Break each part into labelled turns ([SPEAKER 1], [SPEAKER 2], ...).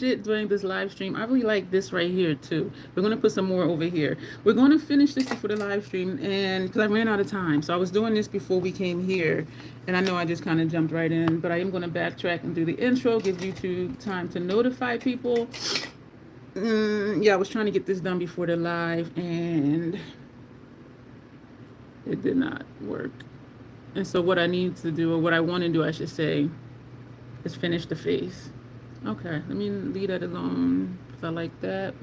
[SPEAKER 1] it during this live stream. I really like this right here too. We're going to put some more over here. We're going to finish this before the live stream, and because I ran out of time. So I was doing this before we came here, and I know I just kind of jumped right in, but I am going to backtrack and do the intro, give YouTube time to notify people. Yeah, I was trying to get this done before the live, and it did not work. And so what I need to do, or what I want to do, I should say, is finish the face. Okay, let me leave that alone because I like that.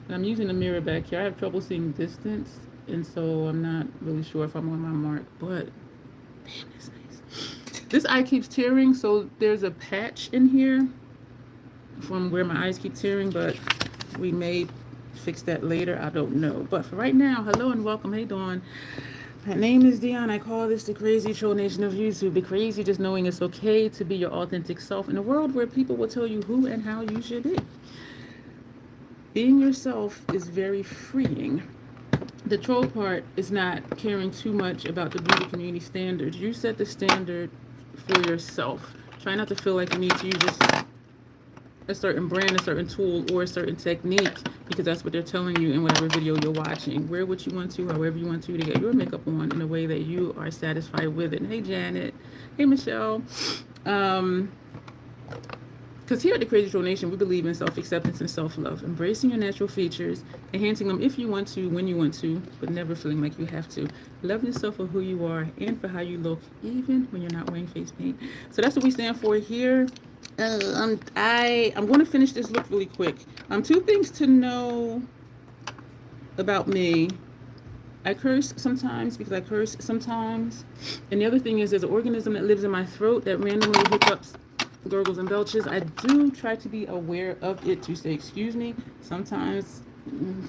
[SPEAKER 1] And I'm using the mirror back here. I have trouble seeing distance, and so I'm not really sure if I'm on my mark, but damn, that's nice. This eye keeps tearing, so there's a patch in here from where my eyes keep tearing, but we may fix that later. I don't know. But for right now, hello and welcome. Hey, Dawn. My name is Dion. I call this the crazy troll nation of YouTube. The crazy just knowing it's okay to be your authentic self in a world where people will tell you who and how you should be. Being yourself is very freeing. The troll part is not caring too much about the beauty community standards. You set the standard for yourself. Try not to feel like you need to use a certain brand, a certain tool, or a certain technique, because that's what they're telling you in whatever video you're watching. Wear what you want to, however you want to get your makeup on in a way that you are satisfied with it. And hey, Janet. Hey, Michelle. Because here at the Crazy Troll Nation, we believe in self-acceptance and self-love, embracing your natural features, enhancing them if you want to, when you want to, but never feeling like you have to. Loving yourself for who you are and for how you look, even when you're not wearing face paint. So that's what we stand for here. I'm going to finish this look really quick. Two things to know about me. I curse sometimes because I curse sometimes. And the other thing is there's an organism that lives in my throat that randomly hiccups, gurgles, and belches. I do try to be aware of it to say excuse me. Sometimes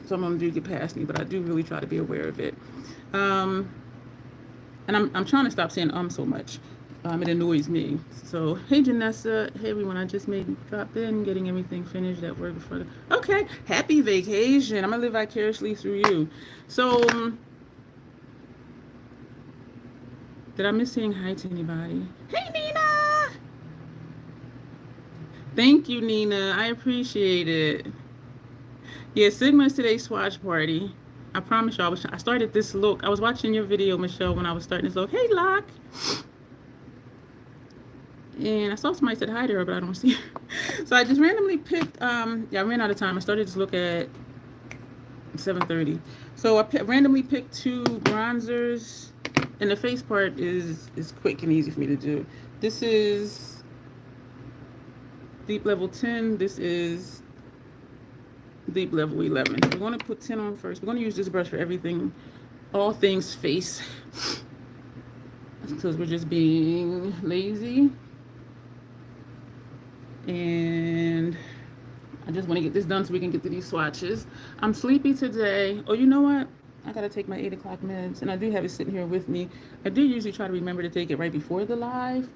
[SPEAKER 1] some of them do get past me, but I do really try to be aware of it. And I'm trying to stop saying so much. It annoys me. So, hey, Janessa. Hey, everyone. I just made drop in, getting everything finished at work before the... Okay. Happy vacation. I'm going to live vicariously through you. So, did I miss saying hi to anybody? Hey, Nina. Thank you, Nina. I appreciate it. Yeah, Sigma is today's swatch party. I promise y'all, I started this look. I was watching your video, Michelle, when I was starting this look. Hey, Locke. And I saw somebody said hi to her, but I don't see her. So I just randomly picked, I ran out of time. I started this look at 7:30. So I randomly picked two bronzers, and the face part is quick and easy for me to do. This is deep level 10. This is deep level 11. We're going to put 10 on first. We're going to use this brush for everything, all things face, because we're just being lazy. And I just want to get this done so we can get to these swatches. I'm sleepy today. Oh, you know what? I got to take my 8 o'clock meds, and I do have it sitting here with me. I do usually try to remember to take it right before the live.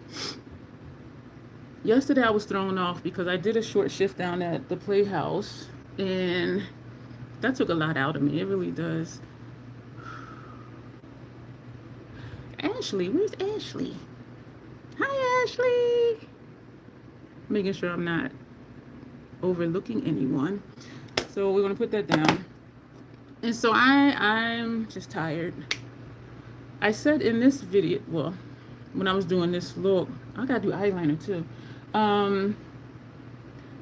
[SPEAKER 1] Yesterday I was thrown off because I did a short shift down at the Playhouse, and that took a lot out of me. It really does. Ashley, where's Ashley? Hi, Ashley. Making sure I'm not overlooking anyone. So we're going to put that down. And so I'm just tired. I said in this video, well, when I was doing this look, I got to do eyeliner too.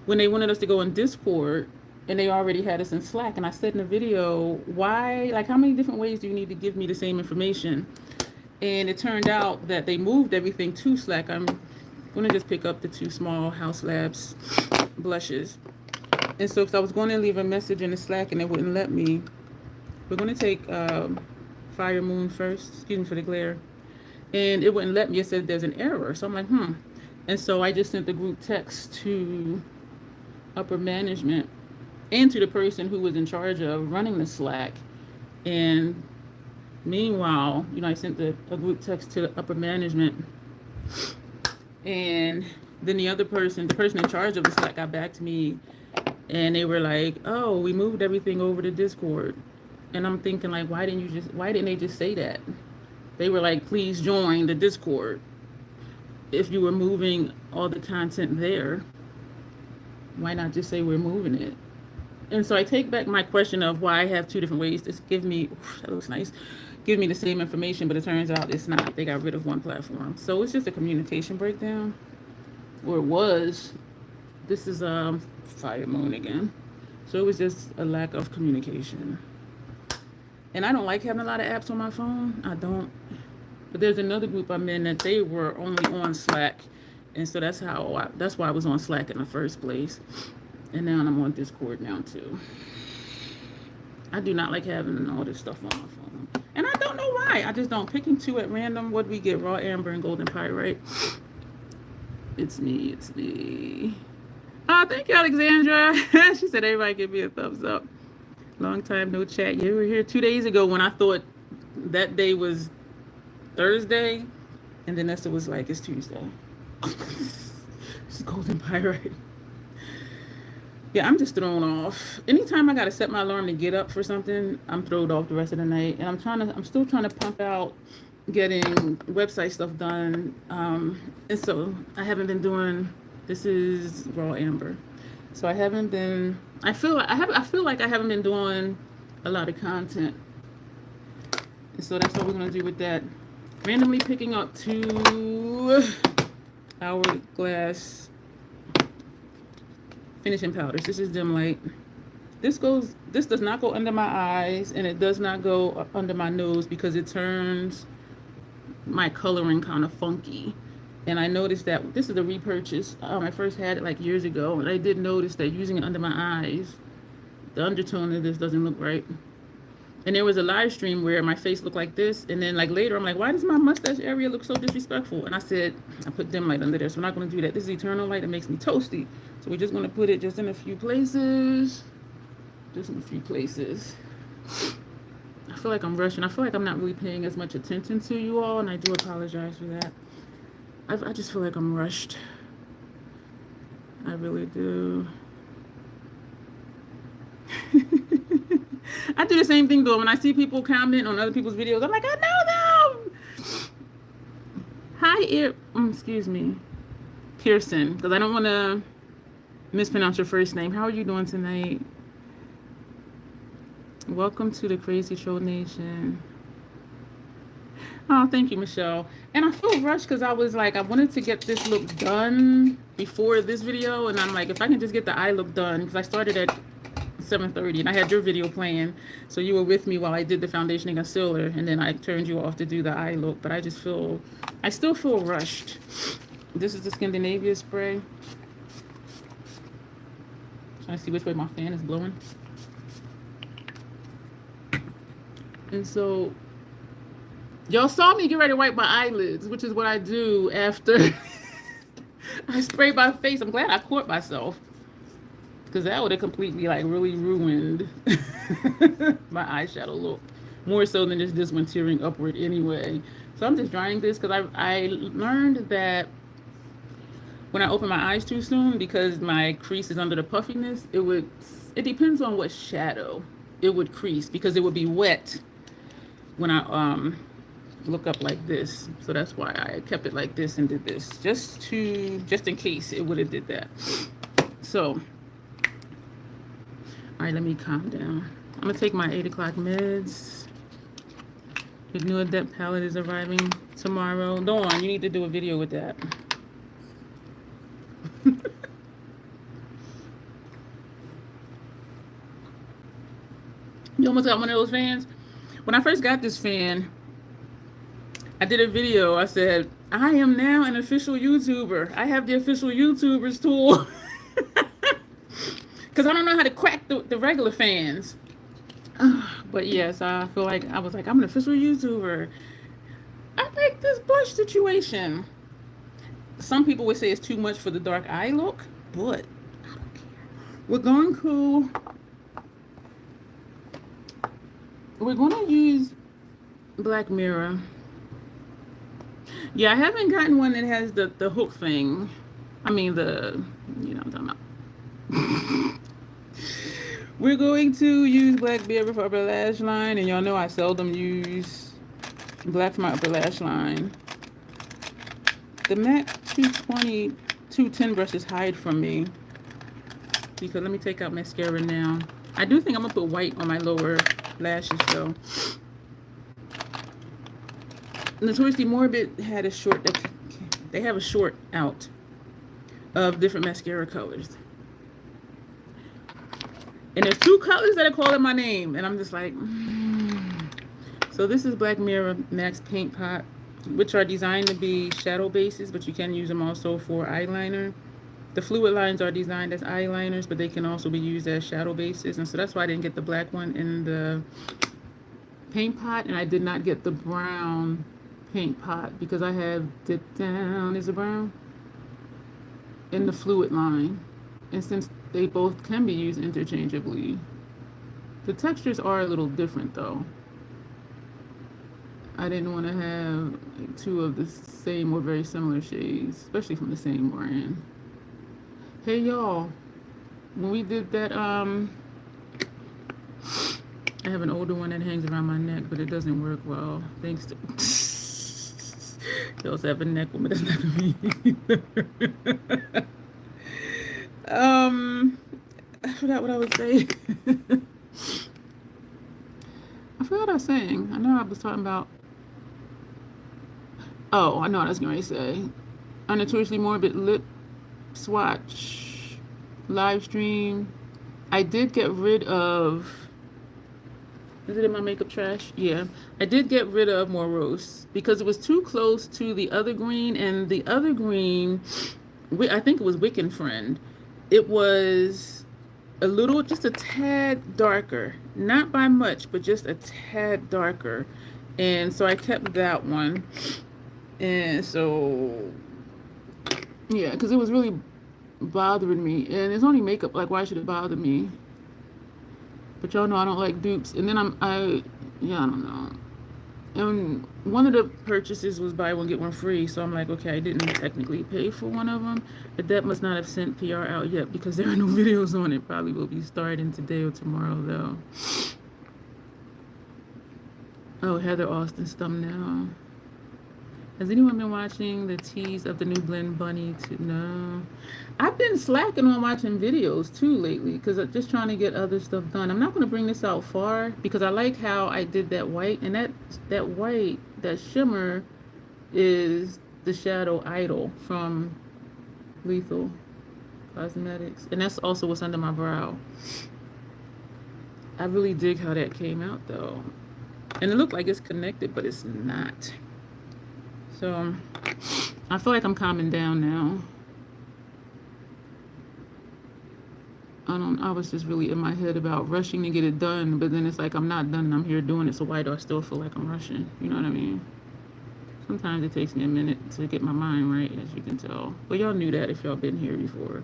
[SPEAKER 1] When they wanted us to go in Discord, and they already had us in Slack, and I said in the video, why, like, how many different ways do you need to give me the same information? And it turned out that they moved everything to Slack. I'm going to just pick up the 2 small House Labs blushes. And so, because I was going to leave a message in the Slack and it wouldn't let me, we're going to take Fire Moon first. Excuse me for the glare. And it wouldn't let me. It said there's an error. So I'm like, And so I just sent the group text to upper management and to the person who was in charge of running the Slack. And meanwhile, I sent a group text to the upper management. And then the person in charge of the Slack got back to me, and they were like, oh, we moved everything over to Discord. And I'm thinking, like, why didn't they just say that? They were like, please join the Discord if you were moving all the content there. Why not just say we're moving it? And so I take back my question of why I have two different ways to give me, that looks nice, give me the same information, but it turns out it's not. They got rid of one platform. So it's just a communication breakdown, or it was. This is Fire Moon again. So it was just a lack of communication. And I don't like having a lot of apps on my phone. I don't. But there's another group I'm in that they were only on Slack. And so that's why I was on Slack in the first place. And now I'm on Discord now too. I do not like having all this stuff on my phone. And I don't know why. I just don't. Picking two at random. What do we get? Raw Amber and Golden Pyrite. It's me. It's me. Oh, thank you, Alexandra. She said everybody give me a thumbs up. Long time no chat. You were here 2 days ago when I thought that day was Thursday. And then Nessa was like, it's Tuesday. It's Golden Pyrite. Yeah, I'm just thrown off. Anytime I gotta set my alarm to get up for something, I'm thrown off the rest of the night. And I'm still trying to pump out getting website stuff done. And so I haven't been doing. This is Raw Amber. So I haven't been. I feel like I haven't been doing a lot of content. And so that's what we're gonna do with that. Randomly picking up 2 Hourglass finishing powders. This is dim light. This does not go under my eyes, and it does not go under my nose because it turns my coloring kind of funky. And I noticed that this is a repurchase. I first had it like years ago, and I did notice that using it under my eyes, the undertone of this doesn't look right. And there was a live stream where my face looked like this, and then like later I'm like, why does my mustache area look so disrespectful? And I said, I put dim light under there, so we're not going to do that. This is eternal light that makes me toasty. So we're just going to put it just in a few places. Just in a few places. I feel like I'm rushing. I feel like I'm not really paying as much attention to you all, and I do apologize for that. I just feel like I'm rushed. I really do. I do the same thing though. When I see people comment on other people's videos, I'm like, I know them. Hi, excuse me, Pearson, because I don't want to mispronounce your first name. How are you doing tonight? Welcome to the Crazy Troll Nation. Oh, thank you, Michelle. And I feel rushed because I was like, I wanted to get this look done before this video. And I'm like, if I can just get the eye look done, because I started at 7:30 and I had your video playing. So you were with me while I did the foundation and concealer. And then I turned you off to do the eye look. But I still feel rushed. This is the Scandinavia spray. Trying to see which way my fan is blowing. And so y'all saw me get ready to wipe my eyelids, which is what I do after I spray my face. I'm glad I caught myself, because that would have completely like really ruined my eyeshadow look, more so than just this one tearing upward anyway. So I'm just drying this because I learned that when I open my eyes too soon, because my crease is under the puffiness, it depends on what shadow it would crease, because it would be wet when I look up like this. So that's why I kept it like this and did this, just in case it would have did that. So all right, let me calm down. I'm gonna take my 8 o'clock meds. The new Adept palette is arriving tomorrow. Dawn, you need to do a video with that. You almost got one of those fans. When I first got this fan, I did a video. I said, I am now an official YouTuber. I have the official YouTubers tool. Because I don't know how to crack the regular fans. But yes, I feel like I was like, I'm an official YouTuber. I like this blush situation. Some people would say it's too much for the dark eye look, but I don't care. We're going cool. We're going to use Black Mirror. Yeah, I haven't gotten one that has the hook thing. I mean, you know what I'm talking about. We're going to use Black Mirror for upper lash line, and y'all know I seldom use black for my upper lash line. The MAC 220, 210 brushes hide from me. because let me take out mascara now. I do think I'm gonna put white on my lower lashes though. Notoriously Morbid had a short, they have a short out of different mascara colors. And there's 2 colors that are calling my name. And I'm just like, So this is Black Mirror Max Paint Pot, which are designed to be shadow bases, but you can use them also for eyeliner. The fluid lines are designed as eyeliners, but they can also be used as shadow bases. And so that's why I didn't get the black one in the paint pot. And I did not get the brown paint pot because I have dipped down, is it brown? In the fluid line. And since they both can be used interchangeably, the textures are a little different though. I didn't want to have like 2 of the same or very similar shades, especially from the same brand. Hey y'all, when we did that, I have an older one that hangs around my neck, but it doesn't work well, thanks to you also have a neck woman, that's not me either. I forgot what I was saying. I forgot what I was saying. I know I was talking about. Oh, I know what I was going to say. Notoriously Morbid lip swatch live stream. I did get rid of. Is it in my makeup trash? Yeah. I did get rid of Morose because it was too close to the other green, and the other green, I think it was Wiccan Friend. It was a little, just a tad darker. Not by much, but just a tad darker. And so I kept that one. And so, yeah, because it was really bothering me. And it's only makeup. Like, why should it bother me? But y'all know I don't like dupes. And then I don't know. And one of the purchases was buy one, get one free. So I'm like, okay, I didn't technically pay for one of them. But that must not have sent PR out yet because there are no videos on it. Probably will be starting today or tomorrow, though. Oh, Heather Austin's thumbnail. Has anyone been watching the tease of the new Blend Bunny? No. I've been slacking on watching videos too lately because I'm just trying to get other stuff done. I'm not going to bring this out far because I like how I did that white. And that white, that shimmer is the Shadow Idol from Lethal Cosmetics. And that's also what's under my brow. I really dig how that came out though. And it looked like it's connected, but it's not. So I feel like I'm calming down now. I was just really in my head about rushing to get it done, but then it's like I'm not done and I'm here doing it, so why do I still feel like I'm rushing? You know what I mean? Sometimes it takes me a minute to get my mind right, as you can tell. But y'all knew that if y'all been here before.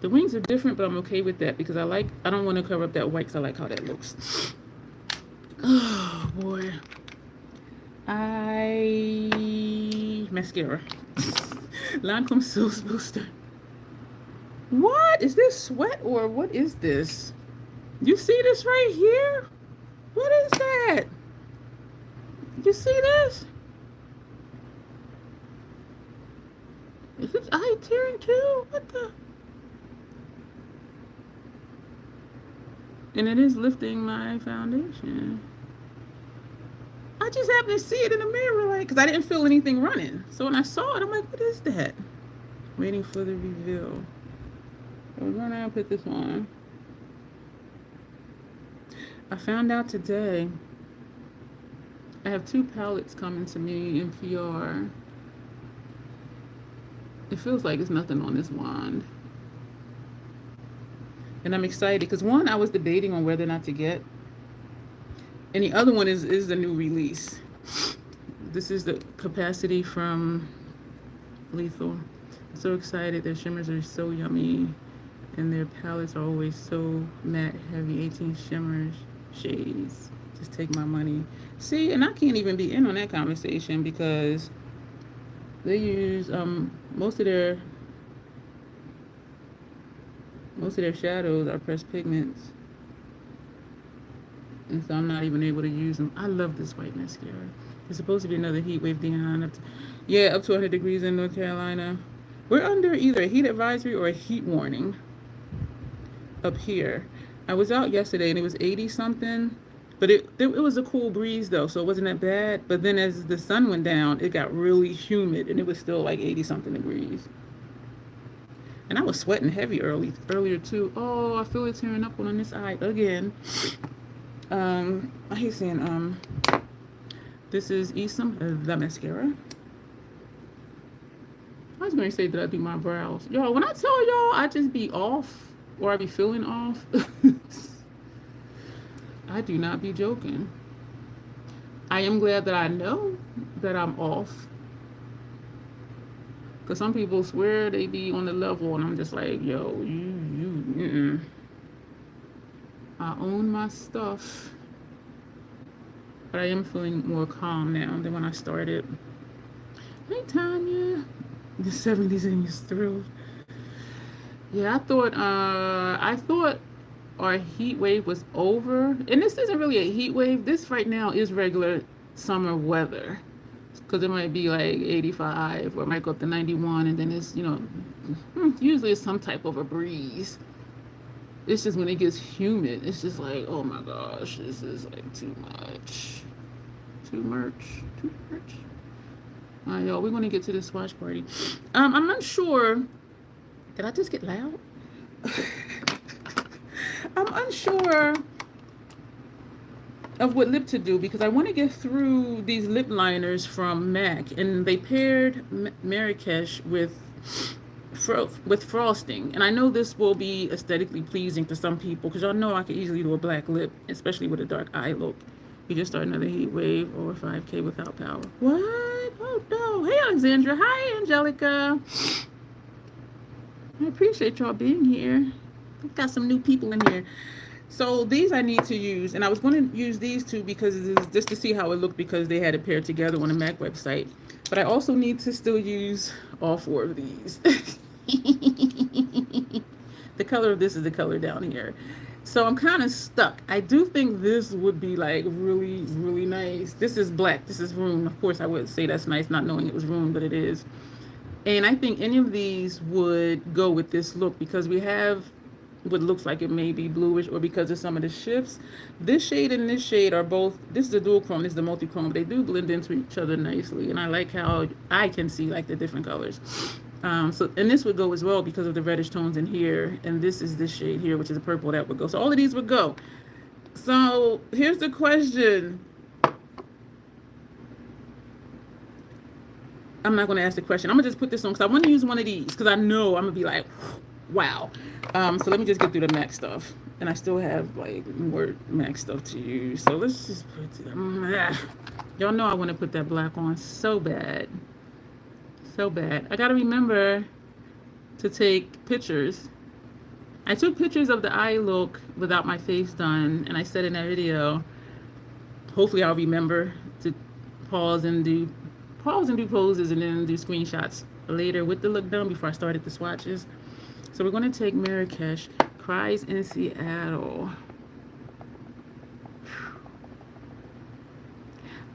[SPEAKER 1] The wings are different, but I'm okay with that because I don't want to cover up that white because I like how that looks. Oh boy. Mascara. Lancome Source Booster. What? Is this sweat or what is this? You see this right here? What is that? You see this? Is this eye tearing too? What the? And it is lifting my foundation. I just happened to see it in the mirror, like, because I didn't feel anything running. So when I saw it, I'm like, what is that? Waiting for the reveal. So we're going to put this on. I found out today I have 2 palettes coming to me in PR. It feels like it's nothing on this wand. And I'm excited because one, I was debating on whether or not to get. And the other one is the new release. This is the Capacity from Lethal. I'm so excited. Their shimmers are so yummy. And their palettes are always so matte heavy. 18 shimmers, shades. Just take my money. See, and I can't even be in on that conversation because they use most of their shadows are pressed pigments. And so I'm not even able to use them. I love this white mascara. There's supposed to be another heat wave, Dion. Up to 100 degrees in North Carolina. We're under either a heat advisory or a heat warning. up here. I was out yesterday and it was 80 something, but it was a cool breeze though, so it wasn't that bad. But then as the sun went down, it got really humid and it was still like 80 something degrees. And I was sweating heavy earlier too. Oh, I feel it tearing up on this eye again. I hate saying this is Esom, the mascara. I was going to say that I do my brows. Yo, when I tell y'all I just be off or I be feeling off, I do not be joking. I am glad that I know that I'm off. Because some people swear they be on the level and I'm just like, yo, I own my stuff. But I am feeling more calm now than when I started. Hey, Tanya. The 70s and you're thrilled. Yeah, I thought our heat wave was over. And this isn't really a heat wave. This right now is regular summer weather. Because it might be like 85 or it might go up to 91 and then it's, usually it's some type of a breeze. It's just when it gets humid, it's just like, oh my gosh, this is like too much. Too much. All right, y'all, we're going to get to the swatch party. I'm unsure. Did I just get loud? I'm unsure of what lip to do because I want to get through these lip liners from MAC, and they paired Marrakesh with frosting. And I know this will be aesthetically pleasing to some people because y'all know I could easily do a black lip, especially with a dark eye look. We just started another heat wave over 5K without power. What? Oh no. Hey Alexandra. Hi Angelica. I appreciate y'all being here. We've got some new people in here. So these I need to use, and I was going to use these two because just to see how it looked because they had it paired together on the MAC website. But I also need to still use all 4 of these. The color of this is the color down here. So I'm kind of stuck. I do think this would be like really, really nice. This is black. This is Rune. Of course, I would say that's nice, not knowing it was Rune, but it is. And I think any of these would go with this look because we have what looks like it may be bluish or because of some of the shifts. This shade and this shade are both, this is the dual chrome, this is the multi-chrome, but they do blend into each other nicely. And I like how I can see like the different colors. And this would go as well because of the reddish tones in here. And this is this shade here, which is a purple that would go. So all of these would go. So here's the question. I'm not going to ask the question. I'm going to just put this on because I want to use one of these because I know I'm going to be like, wow. So let me just get through the MAC stuff. And I still have like more MAC stuff to use. So let's just put it. Y'all know I want to put that black on so bad. So bad. I got to remember to take pictures. I took pictures of the eye look without my face done. And I said in that video, hopefully I'll remember to pause and do poses and then do screenshots later with the look done before I started the swatches. So we're going to take Marrakesh, Cries in Seattle.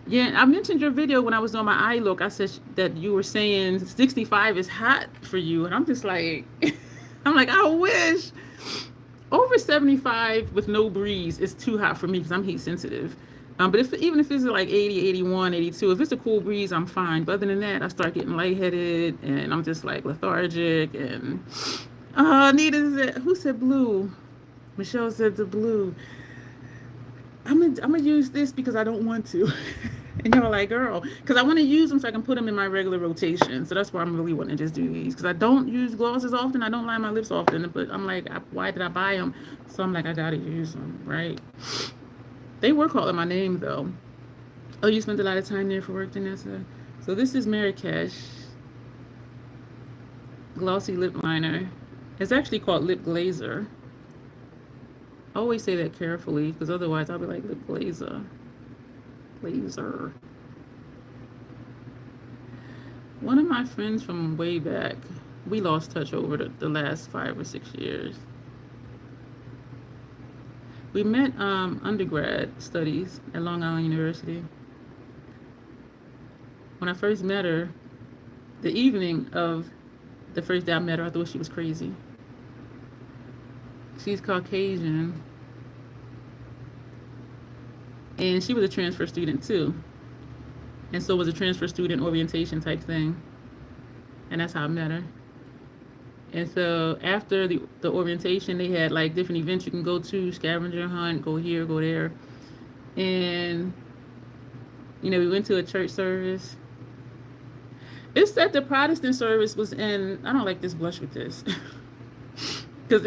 [SPEAKER 1] Yeah, I mentioned your video when I was on my eye look. I said that you were saying 65 is hot for you. And I'm just like, I wish. Over 75 with no breeze is too hot for me because I'm heat sensitive. But even if it's like 80, 81, 82, if it's a cool breeze, I'm fine. But other than that, I start getting lightheaded and I'm just like lethargic. And Anita said, who said blue? Michelle said the blue. I'm gonna use this because I don't want to. And you're like, girl, because I want to use them so I can put them in my regular rotation. So that's why I'm really wanting to just do these because I don't use glosses often. I don't line my lips often. But I'm like, why did I buy them? So I'm like, I gotta use them, right? They were calling my name though. Oh, you spent a lot of time there for work, Janessa? So this is Marrakesh Glossy Lip Liner. It's actually called Lip Glazer. I always say that carefully because otherwise I'll be like lip glazer. Glazer. One of my friends from way back, we lost touch over the last 5 or 6 years. We met undergrad studies at Long Island University. When I first met her, the evening of the first day I met her, I thought she was crazy. She's Caucasian. And she was a transfer student too. And so was a transfer student orientation type thing. And that's how I met her. And so after the orientation, they had like different events you can go to, scavenger hunt, go here, go there. And, you know, we went to a church service. It said the Protestant service was in, I don't like this blush with this. Because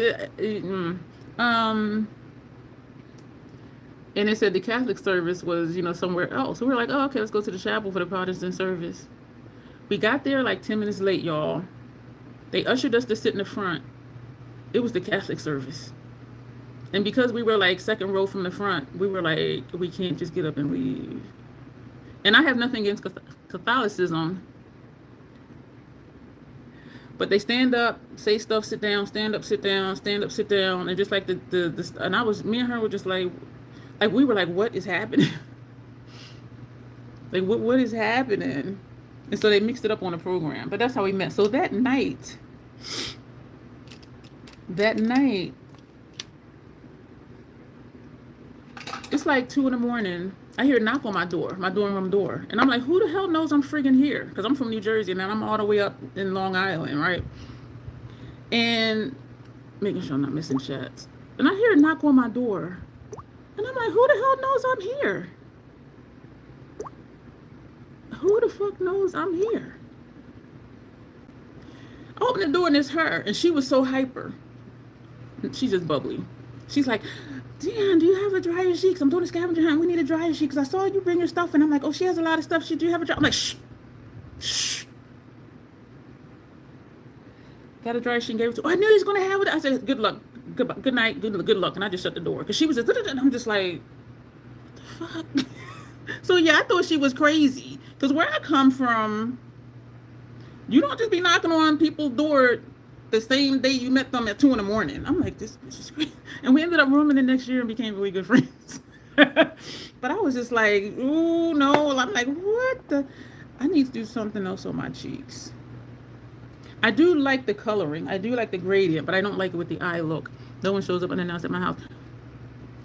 [SPEAKER 1] and it said the Catholic service was, you know, somewhere else. So we were like, oh, okay, let's go to the chapel for the Protestant service. We got there like 10 minutes late, y'all. They ushered us to sit in the front. It was the Catholic service. And because we were like second row from the front, we were like, we can't just get up and leave. And I have nothing against Catholicism. But they stand up, say stuff, sit down, stand up, sit down, stand up, sit down. And just like and I was, me and her were just like we were like, what is happening? Like, what is happening? And so they mixed it up on the program. But that's how we met. So that night, it's like 2 a.m. I hear a knock on my dorm room door. And I'm like, who the hell knows I'm friggin' here? Because I'm from New Jersey and I'm all the way up in Long Island, right? And making sure I'm not missing chats. And I hear a knock on my door. And I'm like, who the hell knows I'm here? Who the fuck knows I'm here? I open the door and it's her. And she was so hyper. She's just bubbly. She's like, Dion, do you have a dryer sheet? Because I'm doing a scavenger hunt. We need a dryer sheet. Because I saw you bring your stuff. And I'm like, oh, she has a lot of stuff. Do you have a dryer? I'm like, shh. Shh. Got a dryer sheet and gave it to her. Oh, I knew he was going to have it. I said, good luck. Good night. Good luck. And I just shut the door. Because she was just, and I'm just like, what the fuck? So, yeah, I thought she was crazy. Because where I come from, you don't just be knocking on people's door the same day you met them at 2 a.m. I'm like, this bitch is crazy. And we ended up rooming the next year and became really good friends. But I was just like, ooh, no. I'm like, what the? I need to do something else on my cheeks. I do like the coloring. I do like the gradient, but I don't like it with the eye look. No one shows up unannounced at my house.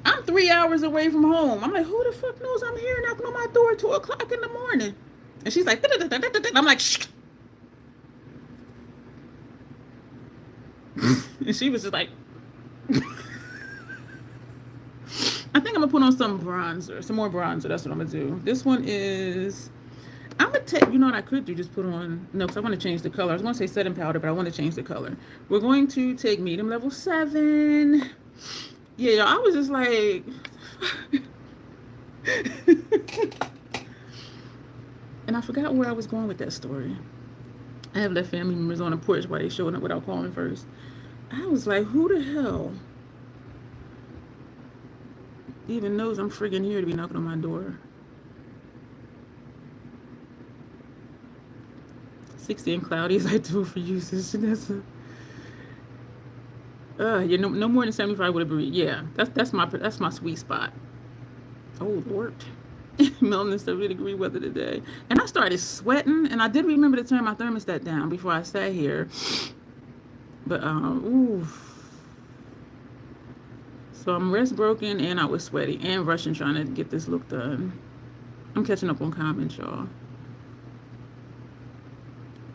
[SPEAKER 1] I'm 3 hours away from home. I'm like, who the fuck knows I'm here knocking on my door at 2 o'clock in the morning? And she's like, I'm like, shh. And she was just like, I think I'm gonna put on some bronzer, some more bronzer. That's what I'm gonna do. This one is, I'm gonna take, you know what I could do? Just put on, no, because I want to change the color. I was gonna say setting powder, but I want to change the color. We're going to take medium level 7. Yeah, I was just like, and I forgot where I was going with that story. I have left family members on the porch while they showing up without calling first. I was like, who the hell even knows I'm friggin' here to be knocking on my door? 60 and cloudy as I do for you, Sister Janessa. Yeah, no more than 75 would agree. Yeah, that's my sweet spot. Oh Lord. Melting 70-degree weather today. And I started sweating, and I did remember to turn my thermostat down before I sat here. But ooh. So I'm rest broken and I was sweaty and rushing trying to get this look done. I'm catching up on comments, y'all.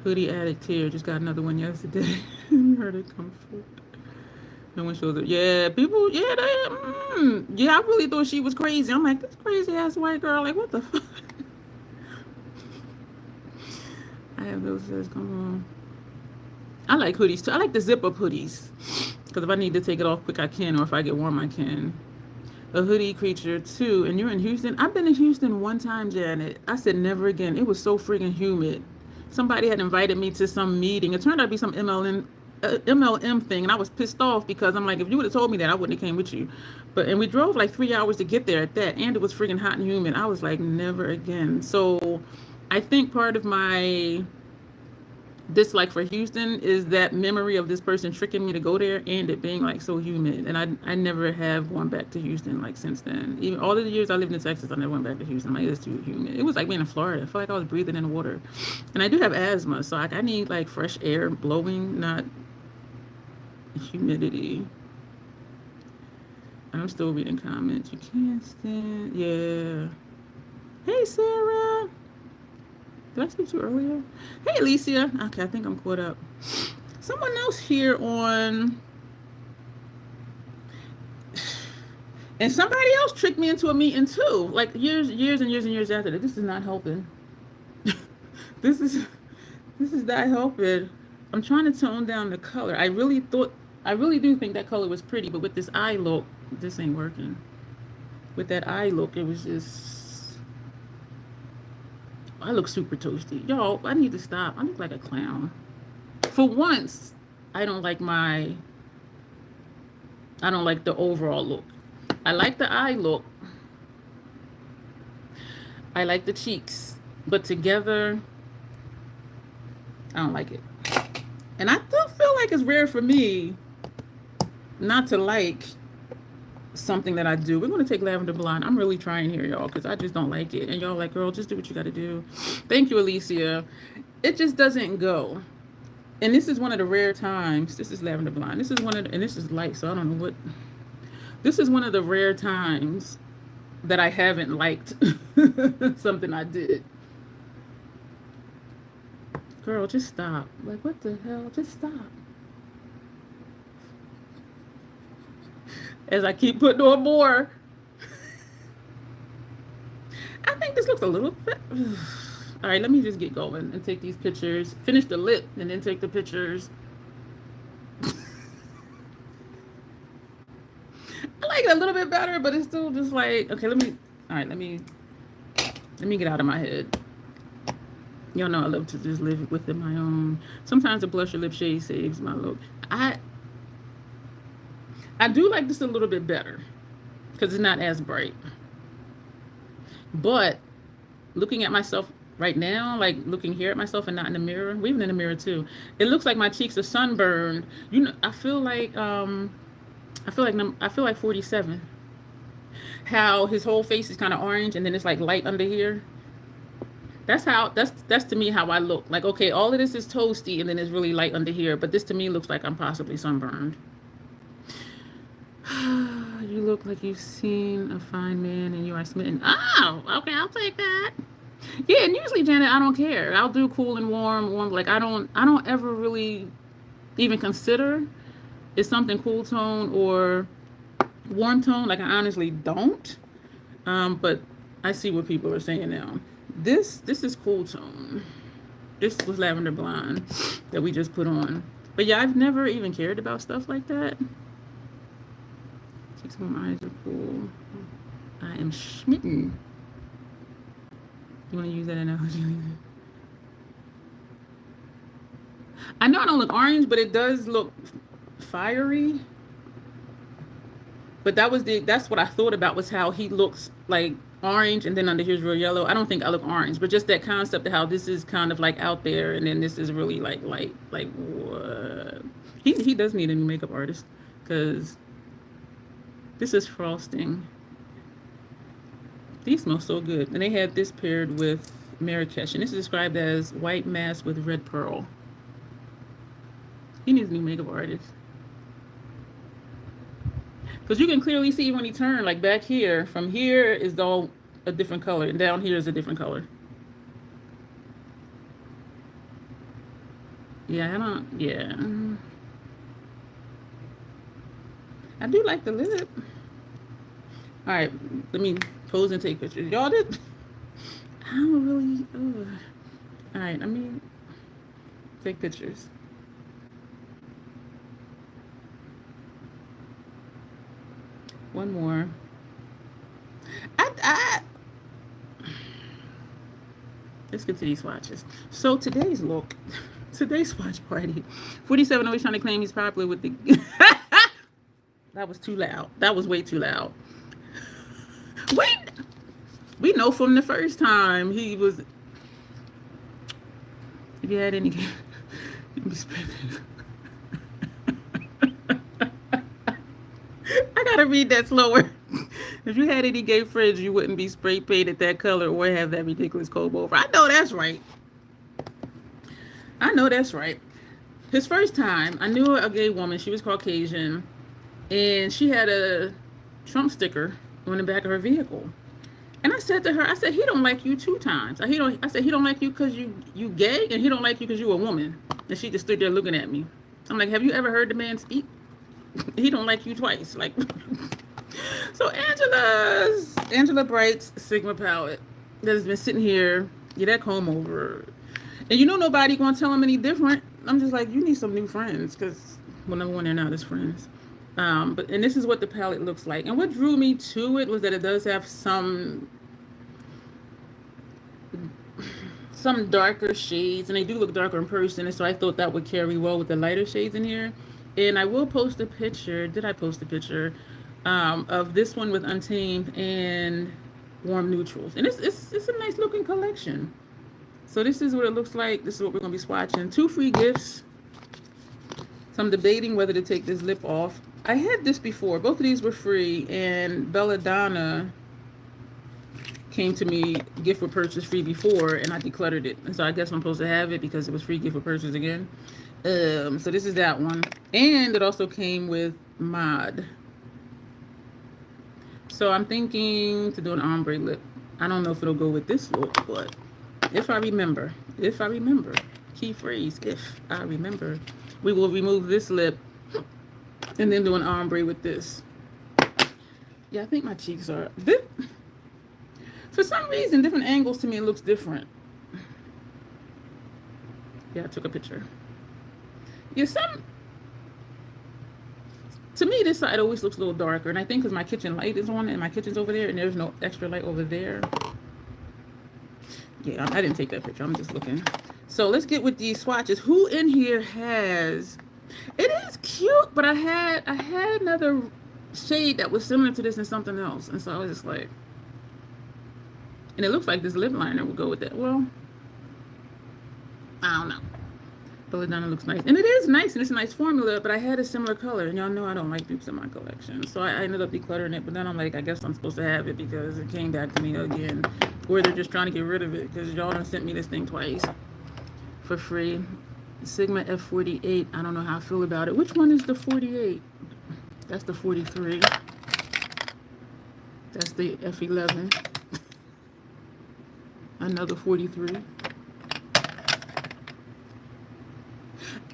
[SPEAKER 1] Hoodie addict here. Just got another one yesterday. You heard it come forth. No one shows up. Yeah, people, yeah, yeah, I really thought she was crazy. I'm like, this crazy ass white girl, like, what the fuck? I have those says, come on. I like hoodies too. I like the zip up hoodies. Because if I need to take it off quick, I can, or if I get warm, I can. A hoodie creature too. And you're in Houston? I've been in Houston one time, Janet. I said never again. It was so freaking humid. Somebody had invited me to some meeting. It turned out to be some MLM thing, and I was pissed off because I'm like, if you would have told me that, I wouldn't have came with you. And we drove like 3 hours to get there at that, and it was freaking hot and humid. I was like, never again. So I think part of my dislike for Houston is that memory of this person tricking me to go there and it being like so humid. And I never have gone back to Houston like since then. Even all of the years I lived in Texas, I never went back to Houston. Like, it's too humid. It was like being in Florida. I felt like I was breathing in the water. And I do have asthma, so I need like fresh air blowing, not humidity. I'm still reading comments. You can't stand. Yeah. Hey, Sarah. Did I speak to you earlier? Hey, Alicia. Okay, I think I'm caught up. Someone else here on. And somebody else tricked me into a meeting too. Like years and years after that. This is not helping. this is not helping. I'm trying to tone down the color. I really do think that color was pretty, but with this eye look, this ain't working. With that eye look, it was just, I look super toasty. Y'all, I need to stop. I look like a clown. For once, I don't like the overall look. I like the eye look. I like the cheeks. But together, I don't like it. And I still feel like it's rare for me not to like something that I do. We're going to take Lavender Blonde. I'm really trying here, y'all, because I just don't like it. And y'all like, girl, just do what you got to do. Thank you, Alicia. It just doesn't go. And this is one of the rare times. This is Lavender Blonde. This is and this is light, so I don't know what. This is one of the rare times that I haven't liked something I did. Girl, just stop. Like, what the hell? Just stop. As I keep putting on more. I think this looks a little bit. All right, let me just get going and take these pictures. Finish the lip and then take the pictures. I like it a little bit better, but it's still just like, okay, let me get out of my head. Y'all know I love to just live within my own. Sometimes a blush or lip shade saves my look. I do like this a little bit better because it's not as bright. But looking at myself right now, like looking here at myself and not in the mirror, even in the mirror too, it looks like my cheeks are sunburned. You know, I feel like 47. How his whole face is kind of orange and then it's like light under here. That's to me how I look. Like, okay, all of this is toasty and then it's really light under here, but this to me looks like I'm possibly sunburned. You look like you've seen a fine man and you are smitten. Oh, okay, I'll take that. Yeah, and usually, Janet, I don't care. I'll do cool and warm. Like I don't ever really even consider it's something cool tone or warm tone. Like I honestly don't. But I see what people are saying now. This is cool tone. This was Lavender Blonde that we just put on. But yeah, I've never even cared about stuff like that. Cheeks on my eyes are cool. I am smitten. You want to use that analogy? I know I don't look orange, but it does look fiery. But that's what I thought about was how he looks like orange and then under here's real yellow. I don't think I look orange, but just that concept of how this is kind of like out there and then this is really like light. Like what? He does need a new makeup artist because this is frosting. These smell so good. And they had this paired with Marrakesh. And this is described as white mask with red pearl. He needs a new makeup artist. Because you can clearly see when he turned, like back here, from here is all a different color. And down here is a different color. Yeah, I do like the lip. All right, let me pose and take pictures. Y'all did. I don't really. All right, let me take pictures. One more. Let's get to these swatches. So today's look, today's swatch party. 47 always trying to claim he's popular with the. That was too loud. That was way too loud. Wait, we know from the first time he was. If you had any, I gotta read that slower. If you had any gay friends, you wouldn't be spray painted that color or have that ridiculous comb over. I know that's right. I know that's right. His first time, I knew a gay woman. She was Caucasian, and she Trump sticker on the back of her vehicle. And I said to her, I said, he don't like you 2 times. I said, he don't like you because you gay, and he don't like you because you a woman. And she just stood there looking at me. I'm like, have you ever heard the man speak? He don't like you twice. Like, so Angela Bright's Sigma palette that has been sitting here. Get that comb over. And you know nobody gonna tell him any different. I'm just like, you need some new friends, because, well, number one, they're not his friends. And this is what the palette looks like. And what drew me to it was that it does have some darker shades, and they do look darker in person, and so I thought that would carry well with the lighter shades in here. And I will post a picture. Did I post a picture of this one with Untamed and Warm Neutrals? And it's a nice looking collection. So this is what it looks like. This is what we're going to be swatching. 2 free gifts. So I'm debating whether to take this lip off. I had this before. Both of these were free, and Belladonna came to me gift with purchase free before, and I decluttered it. And so I guess I'm supposed to have it because it was free gift with purchase again. So this is that one. And it also came with Mod. So I'm thinking to do an ombre lip. I don't know if it'll go with this look, but if I remember, key phrase, if I remember, we will remove this lip and then do an ombre with this. Yeah, I think my cheeks are this. For some reason, different angles to me, it looks different. Yeah, I took a picture. Yeah, to me, this side always looks a little darker. And I think because my kitchen light is on and my kitchen's over there and there's no extra light over there. Yeah, I didn't take that picture. I'm just looking. So let's get with these swatches. Who in here has... It is cute, but I had another shade that was similar to this and something else. And so I was just like... And it looks like this lip liner will go with that. Well, I don't know. Belladonna looks nice. And it is nice, and it's a nice formula, but I had a similar color. And y'all know I don't like dupes in my collection. So I ended up decluttering it, but then I'm like, I guess I'm supposed to have it because it came back to me again. Or they're just trying to get rid of it because y'all done sent me this thing twice for free. Sigma F48. I don't know how I feel about it. Which one is the 48? That's the 43. That's the F11. Another 43.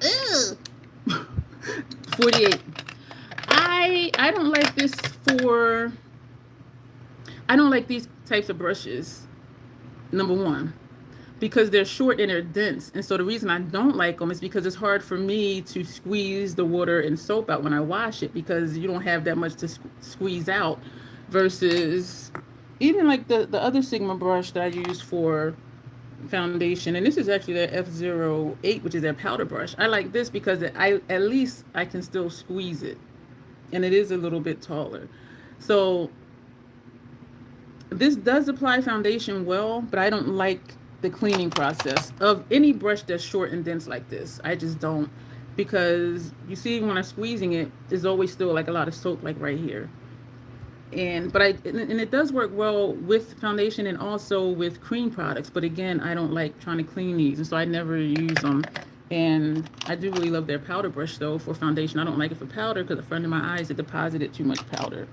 [SPEAKER 1] Ugh. 48. I don't like this for... I don't like these types of brushes. Number one, because they're short and they're dense. And so the reason I don't like them is because it's hard for me to squeeze the water and soap out when I wash it, because you don't have that much to squeeze out, versus even like the other Sigma brush that I use for foundation. And this is actually their F08, which is their powder brush. I like this because at least I can still squeeze it. And it is a little bit taller. So this does apply foundation well, but I don't like the cleaning process of any brush that's short and dense like this. I just don't, because you see when I'm squeezing it, there's always still like a lot of soap like right here. And it does work well with foundation and also with cream products. But again, I don't like trying to clean these, and so I never use them. And I do really love their powder brush though for foundation. I don't like it for powder because the front of my eyes, it deposited too much powder.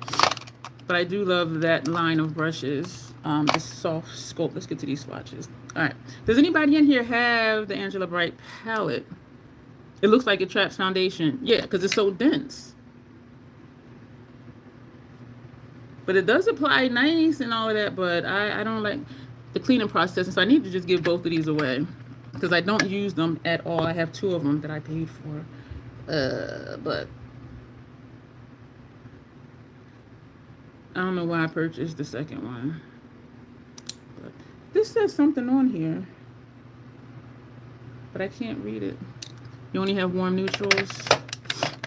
[SPEAKER 1] But I do love that line of brushes, this soft sculpt. Let's get to these swatches. All right. Does anybody in here have the Angela Bright palette? It looks like it traps foundation. Yeah, because it's so dense. But it does apply nice and all of that, but I don't like the cleaning process. And so I need to just give both of these away because I don't use them at all. I have 2 of them that I paid for. But I don't know why I purchased the second one. But this says something on here, but I can't read it. You only have warm neutrals.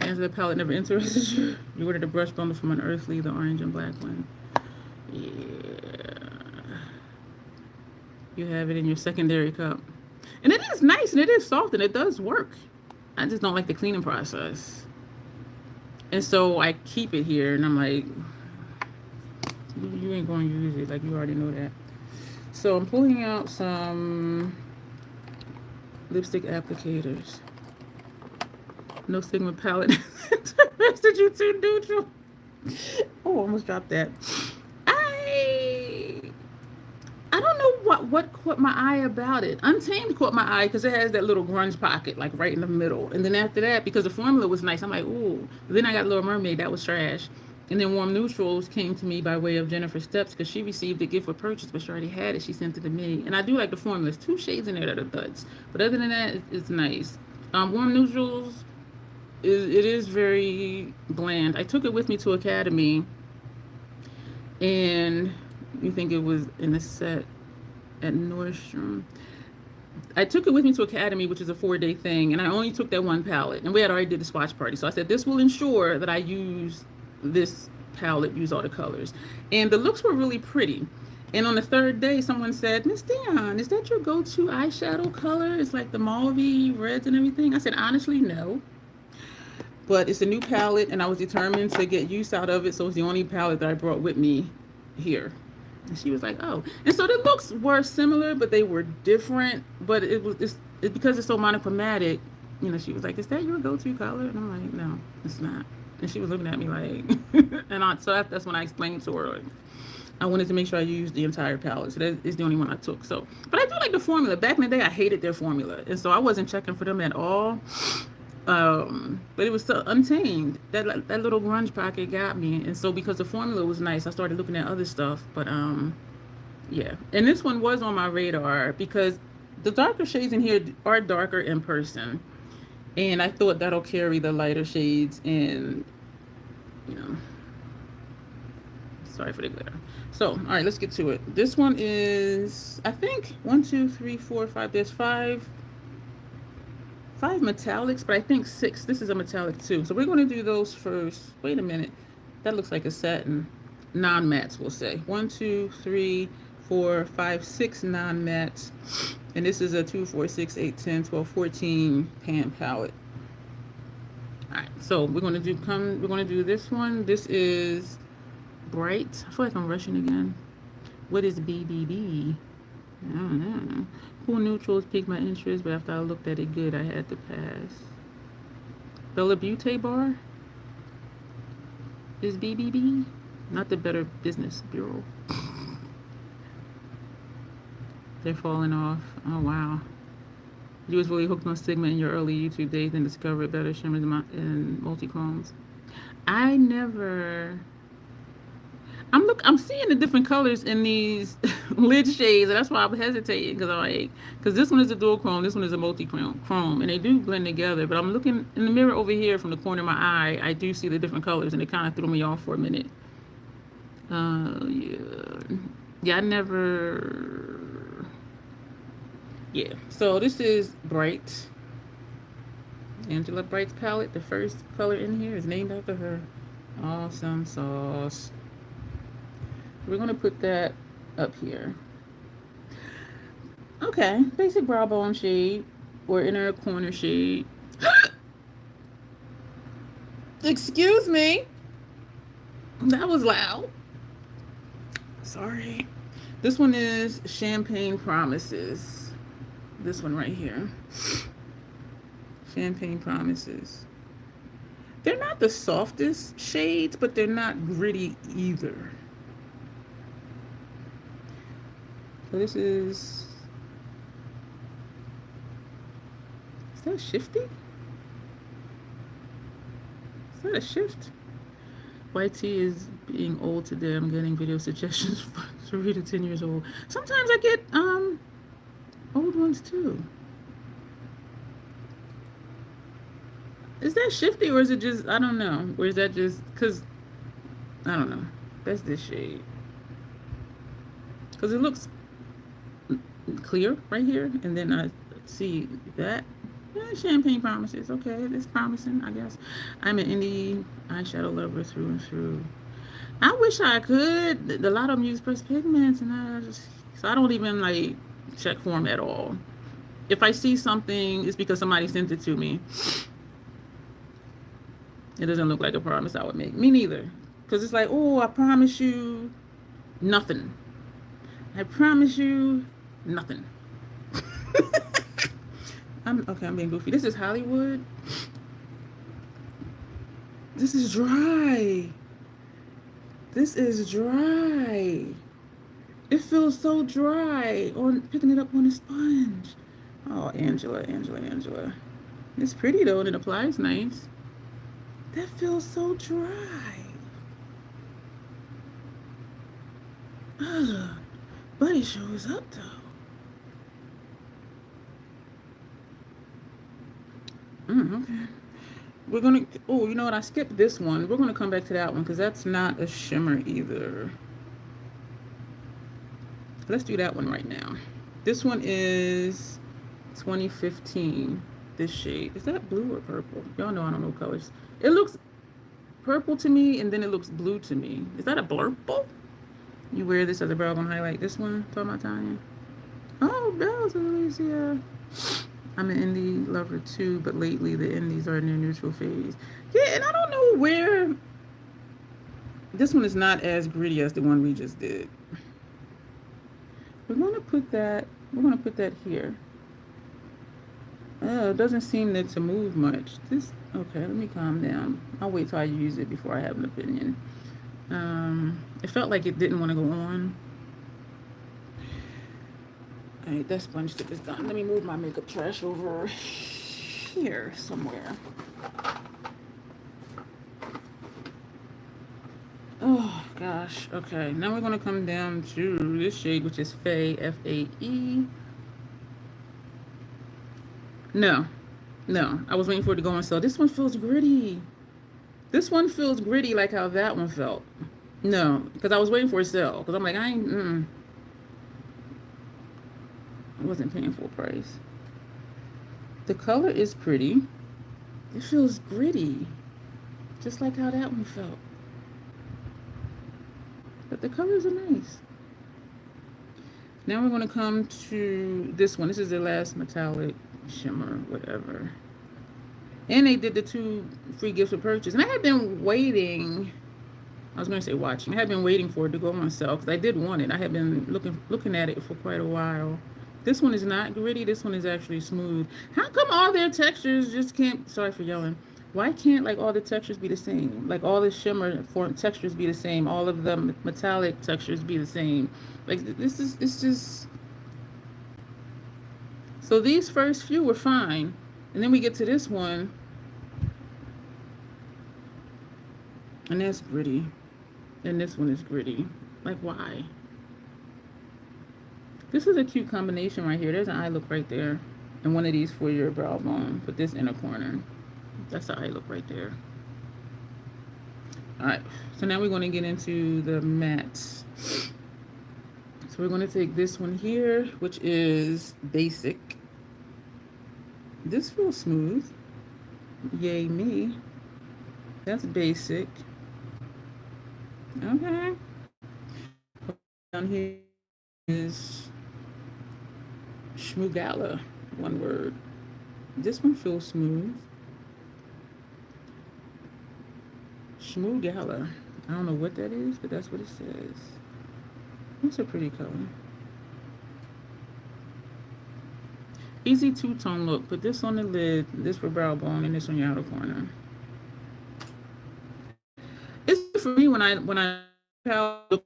[SPEAKER 1] Angela palette never interested you. You ordered a brush bundle from Unearthly, the orange and black one. Yeah. You have it in your secondary cup. And it is nice and it is soft and it does work. I just don't like the cleaning process. And so I keep it here and I'm like, you ain't going to use it. Like, you already know that. So I'm pulling out some lipstick applicators. No Sigma palette. Interested you too neutral. Oh, almost dropped that. I I don't know what caught my eye about it. Untamed caught my eye because it has that little grunge pocket like right in the middle. And then after that, because the formula was nice, I'm like, ooh. Then I got Little Mermaid, that was trash. And then Warm Neutrals came to me by way of Jennifer Steps because she received a gift with purchase, but she already had it. She sent it to me. And I do like the formula. There's 2 shades in there that are duds. But other than that, it's nice. Warm Neutrals, it is very bland. I took it with me to Academy, and you think it was in a set at Nordstrom. I took it with me to Academy, which is a 4-day thing, and I only took that one palette. And we had already did the swatch party. So I said, this will ensure that I use this palette, use all the colors. And the looks were really pretty. And on the 3rd day, someone said, Miss Dion, is that your go-to eyeshadow color? It's like the mauve reds and everything. I said, honestly, no. But it's a new palette, and I was determined to get use out of it, so it's the only palette that I brought with me here. And she was like, oh. And so the looks were similar, but they were different. But it's because it's so monochromatic, you know, she was like, is that your go-to color? And I'm like, no, it's not. And she was looking at me like, so that's when I explained to her, like, I wanted to make sure I used the entire palette. So that is the only one I took. So, but I do like the formula. Back in the day, I hated their formula. And so I wasn't checking for them at all. But it was still Untamed. That little grunge pocket got me. And so because the formula was nice, I started looking at other stuff. But yeah. And this one was on my radar because the darker shades in here are darker in person. And I thought that'll carry the lighter shades in, you know. Sorry for the glare. So, all right, let's get to it. This one is, I think, 1, 2, 3, 4, 5. There's five metallics, but I think 6. This is a metallic too. So we're going to do those first. Wait a minute. That looks like a satin. Non-mattes, we'll say. 1, 2, 3, 4, 5, 6 non-mattes. And this is a 2, 4, 6, 8, 10, 12, 14 pan palette. All right, so we're going to do this one. This is Bright. I feel like I'm rushing again. What is BBB? I don't know. Cool neutrals piqued my interest, but after I looked at it good, I had to pass. Bella Beauté bar is BBB, not the Better Business Bureau. They're falling off. Oh wow. You was really hooked on Sigma in your early YouTube days and discovered better shimmers and multi-chromes. I never. I'm seeing the different colors in these lid shades, and that's why I'm hesitating because this one is a dual chrome, this one is a multi-chrome, and they do blend together. But I'm looking in the mirror over here from the corner of my eye. I do see the different colors, and it kind of threw me off for a minute. Yeah, I never. Yeah, so this is Bright. Angela Bright's palette. The first color in here is named after her. Awesome sauce. We're going to put that up here. Okay, basic brow bone shade or inner corner shade. Excuse me. That was loud. Sorry. This one is Champagne Promises. This one right here. Champagne Promises. They're not the softest shades, but they're not gritty either. So this is that shifty? Is that a shift? YT is being old today. I'm getting video suggestions for 3 to 10 years old. Sometimes I get old ones too. Is that shifty or is it just, I don't know. Or is that just, because, I don't know. That's this shade. Because it looks clear right here, and then I see that. Yeah, Champagne Promises. Okay, it's promising, I guess. I'm an indie eyeshadow lover through and through. I wish I could. A lot of them use pressed pigments, and so I don't even like check for them at all. If I see something, it's because somebody sent it to me. It doesn't look like a promise I would make. Me neither. Because it's like, oh, I promise you nothing. I promise you nothing. I'm being goofy. This is Hollywood. This is dry. This is dry. It feels so dry on picking it up on a sponge. Oh, Angela, Angela, Angela. It's pretty though, and it applies nice. That feels so dry. Ugh. But it shows up though. Okay. We're gonna, oh, you know what? I skipped this one. We're gonna come back to that one because that's not a shimmer either. Let's do that one right now. This one is 2015. This shade. Is that blue or purple? Y'all know I don't know colors. It looks purple to me, and then it looks blue to me. Is that a blurple? You wear this as a brow bone highlight. This one, talking about Tanya. Oh, Bells, Alicia. I'm an indie lover too, but lately the indies are in their neutral phase. Yeah, and I don't know where. This one is not as gritty as the one we just did. We're gonna put that. We're gonna put that here. It doesn't seem to move much. This, okay, let me calm down. I'll wait till I use it before I have an opinion. It felt like it didn't want to go on. All right, that sponge tip is done. Let me move my makeup trash over here somewhere. Oh gosh, okay. Now we're gonna come down to this shade, which is Fae, F-A-E. No, I was waiting for it to go on sale. This one feels gritty. This one feels gritty like how that one felt. No, because I was waiting for a sale. Because I'm like, I wasn't paying full price. The color is pretty. It feels gritty. Just like how that one felt. But the colors are nice. Now we're going to come to this one. This is the last metallic shimmer, whatever. And they did the 2 free gifts for purchase. And I had been waiting. I was going to say watching. I had been waiting for it to go on sale because I did want it. I had been looking at it for quite a while. This one is not gritty. This one is actually smooth. How come all their textures just can't, sorry for yelling. Why can't like all the textures be the same? Like all the shimmer form textures be the same. All of the metallic textures be the same. Like this is, it's just. So these first few were fine. And then we get to this one. And that's gritty. And this one is gritty. Like why? This is a cute combination right here. There's an eye look right there. And one of these for your brow bone. Put this inner corner. That's the eye look right there. Alright. So now we're going to get into the mattes. So we're going to take this one here, which is Basic. This feels smooth. Yay me. That's Basic. Okay. Down here is Schmoogala. One word. This one feels smooth. Schmoogala. I don't know what that is, but that's what it says. That's a pretty color. Easy two-tone look. Put this on the lid, this for brow bone, and this on your outer corner. It's for me when I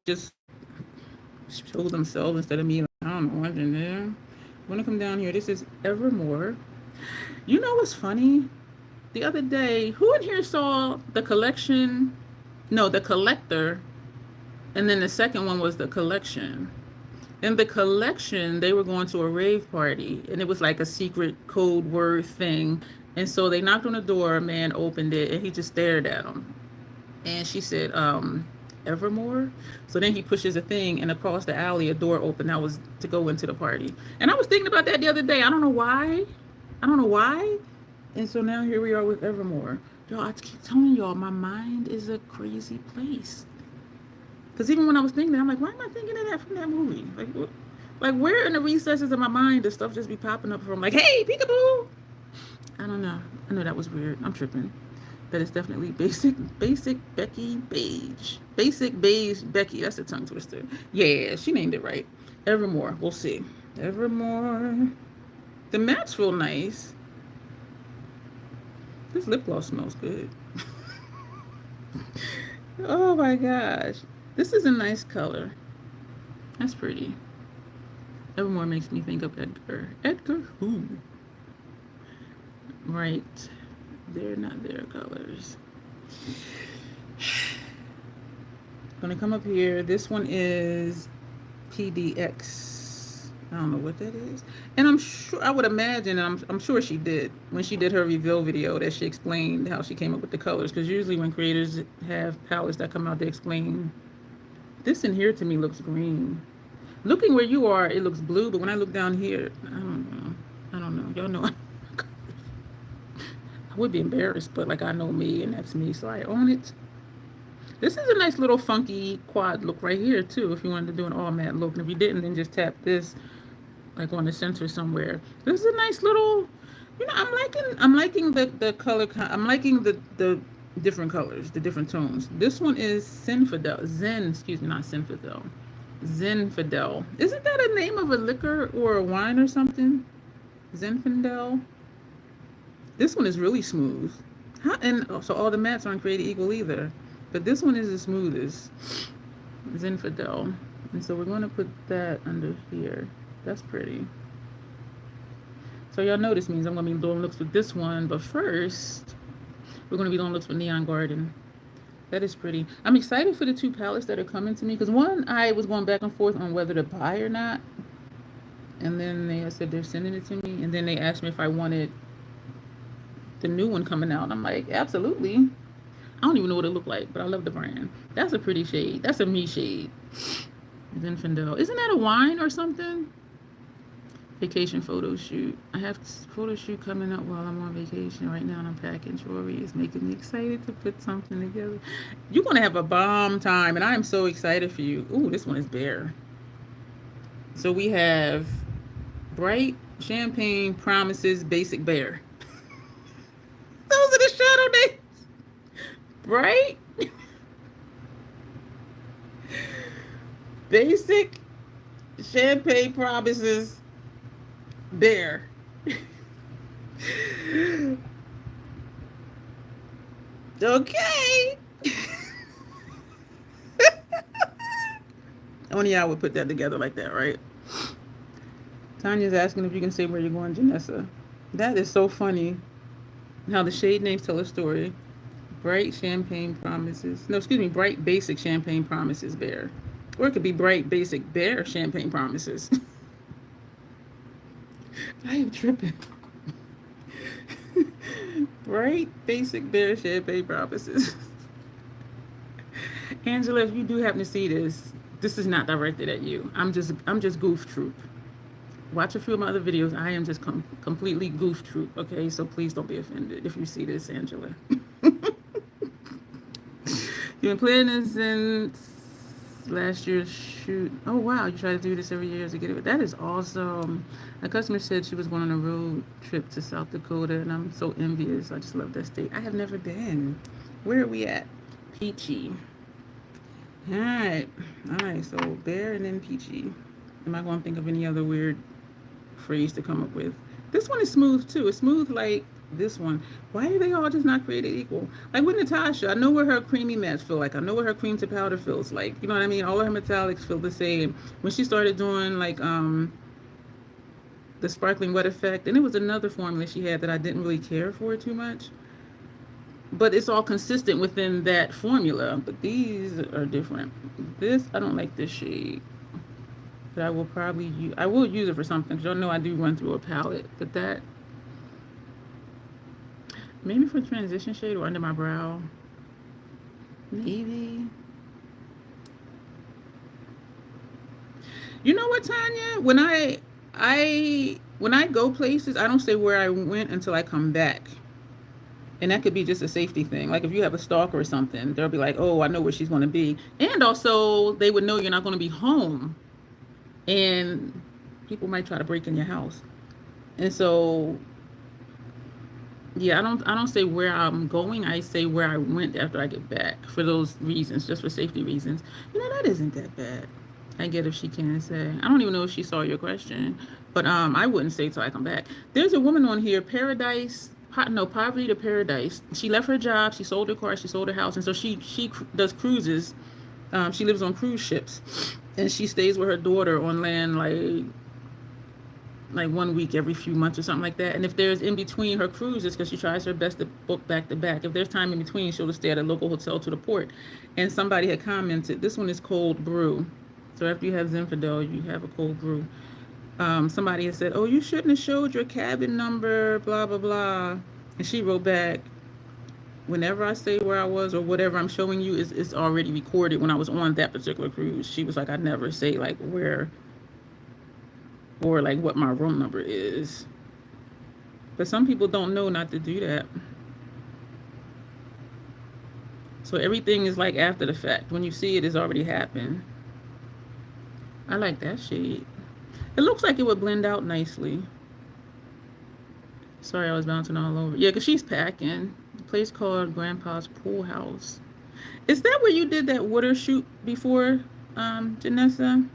[SPEAKER 1] just show themselves instead of me. Like, I don't know what's in there. I'm gonna come down here. This is Evermore. You know what's funny? The other day, who in here saw the collection? No, the collector. And then the second one was the collection. In the collection, they were going to a rave party, and it was like a secret code word thing. And so they knocked on the door, a man opened it, and he just stared at them. And she said, Evermore? So then he pushes a thing, and across the alley, a door opened. That was to go into the party. And I was thinking about that the other day. I don't know why. And so now here we are with Evermore. Y'all, I keep telling y'all, my mind is a crazy place. Because even when I was thinking that, I'm like, why am I thinking of that from that movie? Like where in the recesses of my mind does stuff just be popping up from? Like, hey, peekaboo! I don't know. I know that was weird. I'm tripping. That is definitely Basic Becky Beige. Basic Beige Becky. That's a tongue twister. Yeah, she named it right. Evermore. We'll see. Evermore. The mattes feel nice. This lip gloss smells good. Oh my gosh. This is a nice color. That's pretty. Evermore makes me think of Edgar. Edgar who? Right. They're not their colors. Gonna come up here. This one is PDX. I don't know what that is. And I'm sure, I would imagine, and I'm sure she did, when she did her reveal video, that she explained how she came up with the colors. Because usually when creators have palettes that come out, they explain. This in here to me looks green. Looking where you are, it looks blue, but when I look down here, I don't know. I don't know. Y'all know I would be embarrassed, but like I know me, and that's me, so I own it. This is a nice little funky quad look right here too, if you wanted to do an all matte look. And if you didn't, then just tap this like on the center somewhere. This is a nice little, you know, I'm liking the color. I'm liking the different colors, the different tones. This one is excuse me, not Zinfandel. Zinfandel. Isn't that a name of a liquor or a wine or something? Zinfandel. This one is really smooth. And so all the mattes aren't created equal either. But this one is the smoothest. Zinfandel. And so we're going to put that under here. That's pretty. So y'all know this means I'm going to be doing looks with this one. But first, we're going to be doing looks with Neon Garden. That is pretty. I'm excited for the two palettes that are coming to me. Because one, I was going back and forth on whether to buy or not. And then they said they're sending it to me. And then they asked me if I wanted the new one coming out. I'm like, absolutely. I don't even know what it looked like, but I love the brand. That's a pretty shade. That's a me shade. Zinfandel. Isn't that a wine or something? Vacation photo shoot. I have photo shoot coming up while I'm on vacation right now, and I'm packing jewelry. It's making me excited to put something together. You're going to have a bomb time, and I am so excited for you. Ooh, this one is bare. So we have Bright Champagne Promises Basic Bare. Those are the shadow names. Right? Basic Champagne Promises Bare. Okay. Only I would put that together like that, right? Tanya's asking if you can say where you're going, Janessa. That is so funny. How the shade names tell a story. Bright Champagne Promises. No, excuse me. Bright Basic Champagne Promises Bare. Or it could be Bright Basic Bare Champagne Promises. I am tripping. Bright Basic Bare Champagne Promises. Angela, if you do happen to see this, this is not directed at you. I'm just goof troop. Watch a few of my other videos. I am just completely goof troop. Okay, so please don't be offended if you see this, Angela. You've been planning this since last year's shoot. Oh wow, you try to do this every year to get it. That is awesome. A customer said she was going on a road trip to South Dakota, and I'm so envious. I just love that state. I have never been. Where are we at? Peachy. All right. So Bear and then Peachy. Am I going to think of any other weird phrase to come up with? This one is smooth too. It's smooth like this one. Why are they all just not created equal? Like with Natasha, I know what her creamy mattes feel like. I know what her cream to powder feels like. You know what I mean? All of her metallics feel the same. When she started doing like the sparkling wet effect, and it was another formula she had that I didn't really care for too much. But it's all consistent within that formula. But these are different. This, I don't like this shade. But I will probably use, I will use it for something. Because y'all know I do run through a palette. But that, maybe for transition shade or under my brow. Maybe. You know what, Tanya? When I go places, I don't say where I went until I come back. And that could be just a safety thing. Like if you have a stalker or something, they'll be like, oh, I know where she's going to be. And also they would know you're not going to be home. And people might try to break in your house. And so, yeah, I don't say where I'm going. I say where I went after I get back for those reasons, just for safety reasons. You know, that isn't that bad. I get if she can say. I don't even know if she saw your question, but I wouldn't say till I come back. There's a woman on here, Poverty to Paradise. She left her job, she sold her car, she sold her house, and so she does cruises She lives on cruise ships, and she stays with her daughter on land like 1 week every few months or something like that. And if there's in between her cruises, because she tries her best to book back to back, if there's time in between, she'll just stay at a local hotel to the port. And somebody had commented, this one is cold brew. So after you have Zinfandel, you have a cold brew. Somebody had said, oh, you shouldn't have showed your cabin number, blah, blah, blah. And she wrote back, whenever I say where I was or whatever I'm showing you is already recorded when I was on that particular cruise. She was like, I never say like where or like what my room number is. But some people don't know not to do that. So everything is like after the fact. When you see it, it's already happened. I like that shade. It looks like it would blend out nicely. Sorry, I was bouncing all over. Yeah, because she's packing. A place called Grandpa's Pool House. Is that where you did that water shoot before, Janessa?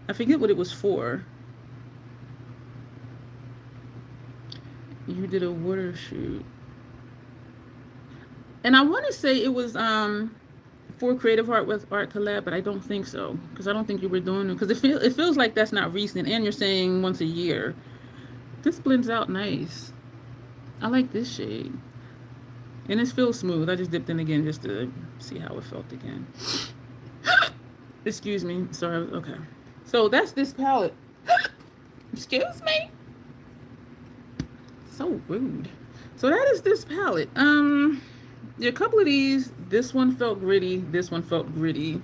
[SPEAKER 1] I forget what it was for. You did a water shoot. And I want to say it was for Creative Art with Art Collab, but I don't think so. Because I don't think you were doing it. Because it feels like that's not recent. And you're saying once a year. This blends out nice. I like this shade. And it feels smooth. I just dipped in again just to see how it felt again. Excuse me. Sorry. Okay. So that's this palette. Excuse me. So rude. So that is this palette. A couple of these. This one felt gritty. This one felt gritty.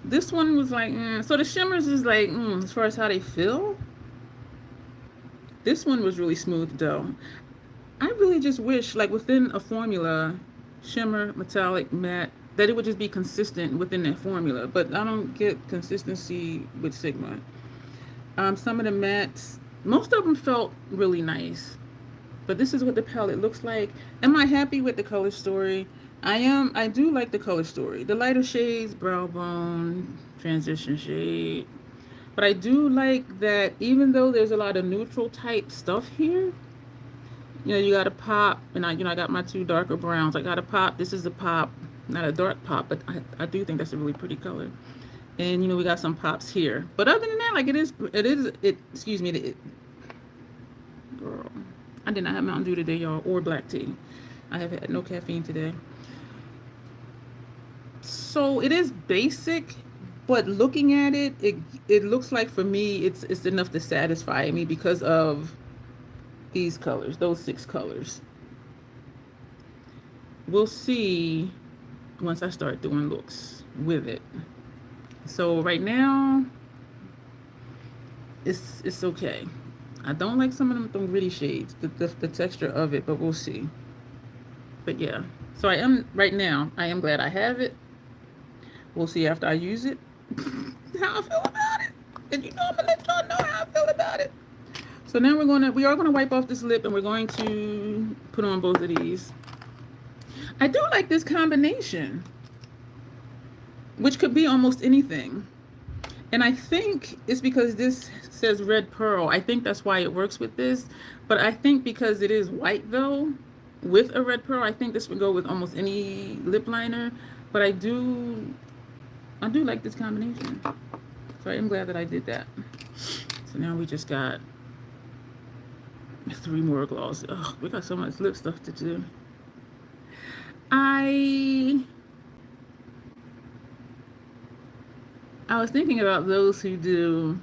[SPEAKER 1] This one was like, so the shimmers is like, as far as how they feel. This one was really smooth though. I really just wish, like within a formula, shimmer, metallic, matte, that it would just be consistent within that formula. But I don't get consistency with Sigma. Some of the mattes, most of them felt really nice. But this is what the palette looks like. Am I happy with the color story? I am. I do like the color story. The lighter shades, brow bone, transition shade. But I do like that even though there's a lot of neutral type stuff here, you know, you got a pop, and I got my two darker browns. I got a pop. This is a pop, not a dark pop, but I do think that's a really pretty color. And you know, we got some pops here. But other than that, like excuse me, girl, I did not have Mountain Dew today, y'all, or black tea. I have had no caffeine today. So it is basic. But looking at it, it looks like for me, it's enough to satisfy me because of these colors, those 6 colors. We'll see once I start doing looks with it. So right now, it's okay. I don't like some of them gritty shades, the texture of it, but we'll see. But yeah, so I am glad I have it. We'll see after I use it how I feel about it. And you know I'm gonna let y'all know how I feel about it. So now we are gonna wipe off this lip and we're going to put on both of these. I do like this combination, which could be almost anything. And I think it's because this says red pearl. I think that's why it works with this. But I think because it is white though, with a red pearl, I think this would go with almost any lip liner. But I do like this combination. So I am glad that I did that. So now we just got 3 more glosses. Oh, we got so much lip stuff to do. I was thinking about those who do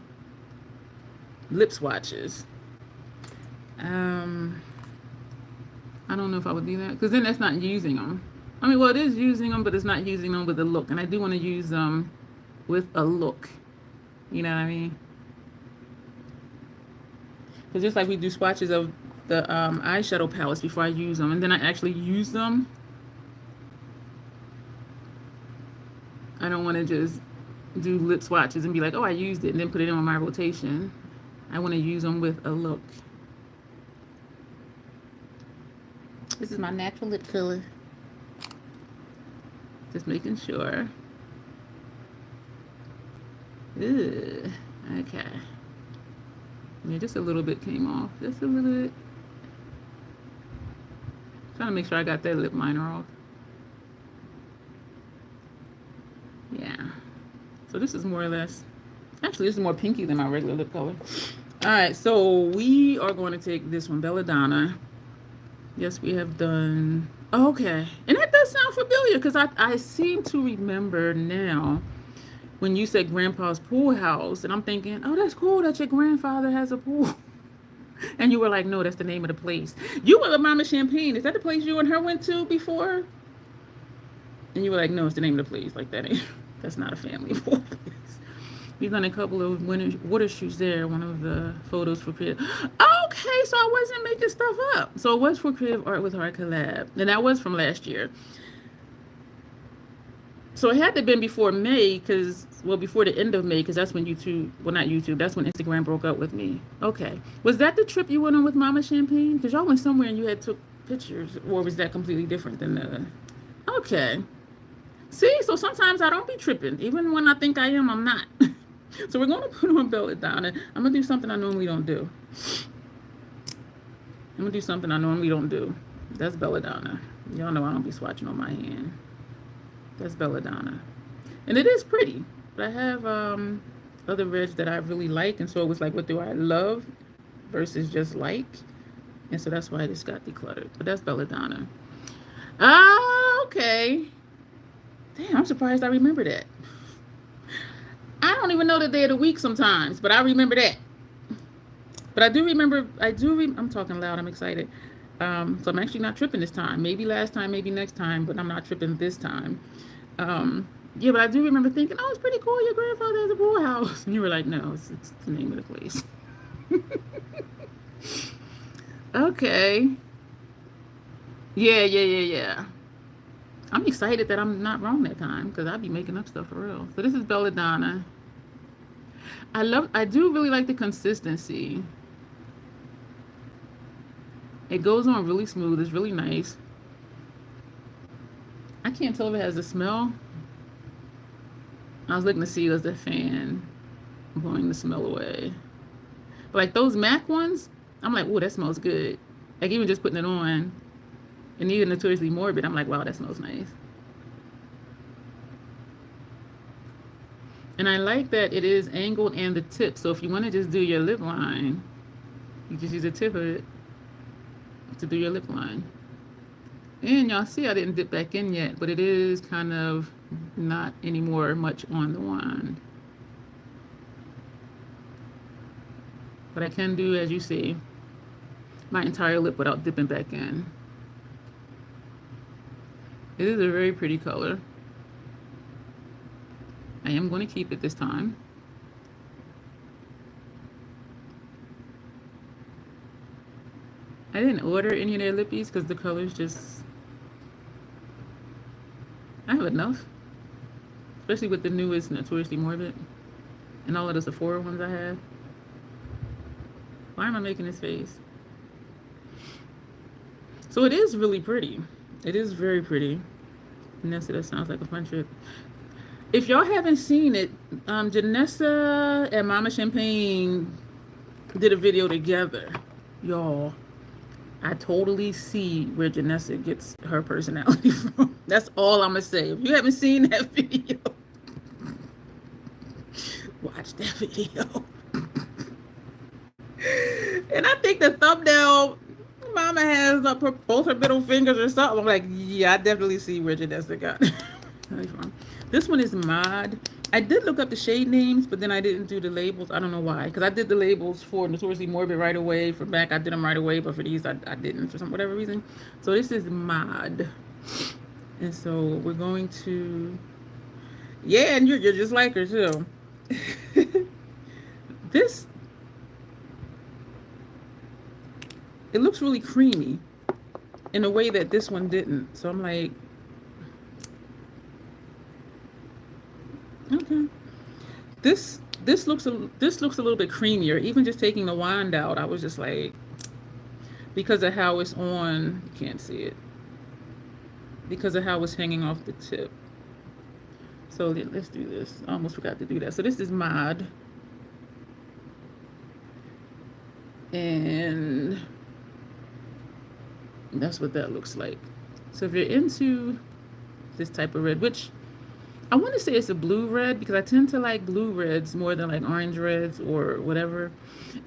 [SPEAKER 1] lip swatches. I don't know if I would do that because then that's not using them. I mean, well, it is using them, but it's not using them with a look. And I do want to use them with a look. You know what I mean? Because just like we do swatches of the eyeshadow palettes before I use them, and then I actually use them. I don't want to just do lip swatches and be like, oh, I used it, and then put it in my rotation. I want to use them with a look. This is my natural lip color. Just making sure. Ugh. Okay. Yeah, just a little bit came off. Just a little bit. Trying to make sure I got that lip liner off. So this is more or less, actually this is more pinky than my regular lip color. All right, so we are going to take this one, Belladonna. Yes, we have done, okay. And that does sound familiar because I seem to remember now when you said grandpa's pool house, and I'm thinking, oh, that's cool that your grandfather has a pool. And you were like, no, that's the name of the place. You were with Mama Champagne. Is that the place you and her went to before? And you were like, no, it's the name of the place. Like, that ain't, that's not a family pool place. We've done a couple of water shoots there. One of the photos for creative. Okay, so I wasn't making stuff up. So it was for Creative Art with Heart collab. And that was from last year. So it had to have been before May, because, well, before the end of May, because that's when YouTube, well, not YouTube, that's when Instagram broke up with me. Okay. Was that the trip you went on with Mama Champagne? Because y'all went somewhere and you had took pictures, or was that completely different than the... Okay. See, so sometimes I don't be tripping. Even when I think I am, I'm not. So we're going to put on Belladonna. I'm going to do something I normally don't do. I'm going to do something I normally don't do. That's Belladonna. Y'all know I don't be swatching on my hand. That's Belladonna. And it is pretty. But I have other reds that I really like. And so it was like, what do I love versus just like? And so that's why this got decluttered. But that's Belladonna. Ah, okay. Damn, I'm surprised I remember that. I don't even know the day of the week sometimes, but I remember that. But I do remember, I'm talking loud, I'm excited. So I'm actually not tripping this time. Maybe last time, maybe next time, but I'm not tripping this time. Yeah, but I do remember thinking, oh, it's pretty cool. Your grandfather has a pool house. And you were like, no, it's the name of the place. Okay. Yeah. I'm excited that I'm not wrong that time, because I'd be making up stuff for real. So this is Belladonna. I do really like the consistency. It goes on really smooth. It's really nice. I can't tell if it has a smell. I was looking to see, was the fan blowing the smell away. But like those MAC ones, I'm like, oh, that smells good. Like even just putting it on, and even Notoriously Morbid, I'm like, wow, that smells nice. And I like that it is angled and the tip. So if you want to just do your lip line, you just use the tip of it to do your lip line. And y'all see I didn't dip back in yet, but it is kind of not anymore much on the wand. But I can do, as you see, my entire lip without dipping back in. It is a very pretty color. I am going to keep it this time. I didn't order any of their lippies because the colors just... I have enough. Especially with the newest Notoriously Morbid. And all of the Sephora ones I have. Why am I making this face? So it is really pretty. It is very pretty. Vanessa, that sounds like a fun trip. If y'all haven't seen it, Janessa and Mama Champagne did a video together. Y'all, I totally see where Janessa gets her personality from. That's all I'm going to say. If you haven't seen that video, watch that video. And I think the thumbnail, Mama has both her middle fingers or something. I'm like, yeah, I definitely see where Janessa got it from. This one is Mod. I did look up the shade names, but then I didn't do the labels. I don't know why. Because I did the labels for Notoriously Morbid right away. For MAC, I did them right away. But for these, I didn't for some whatever reason. So this is Mod. And so we're going to... Yeah, and you're just like her, too. This... It looks really creamy in a way that this one didn't. So I'm like... Okay, this looks a little bit creamier. Even just taking the wand out, I was just like, because of how it's on, you can't see it, because of how it's hanging off the tip. So let's do this. I almost forgot to do that. So this is Mod, and that's what that looks like. So if you're into this type of red, which I want to say it's a blue red because I tend to like blue reds more than like orange reds or whatever.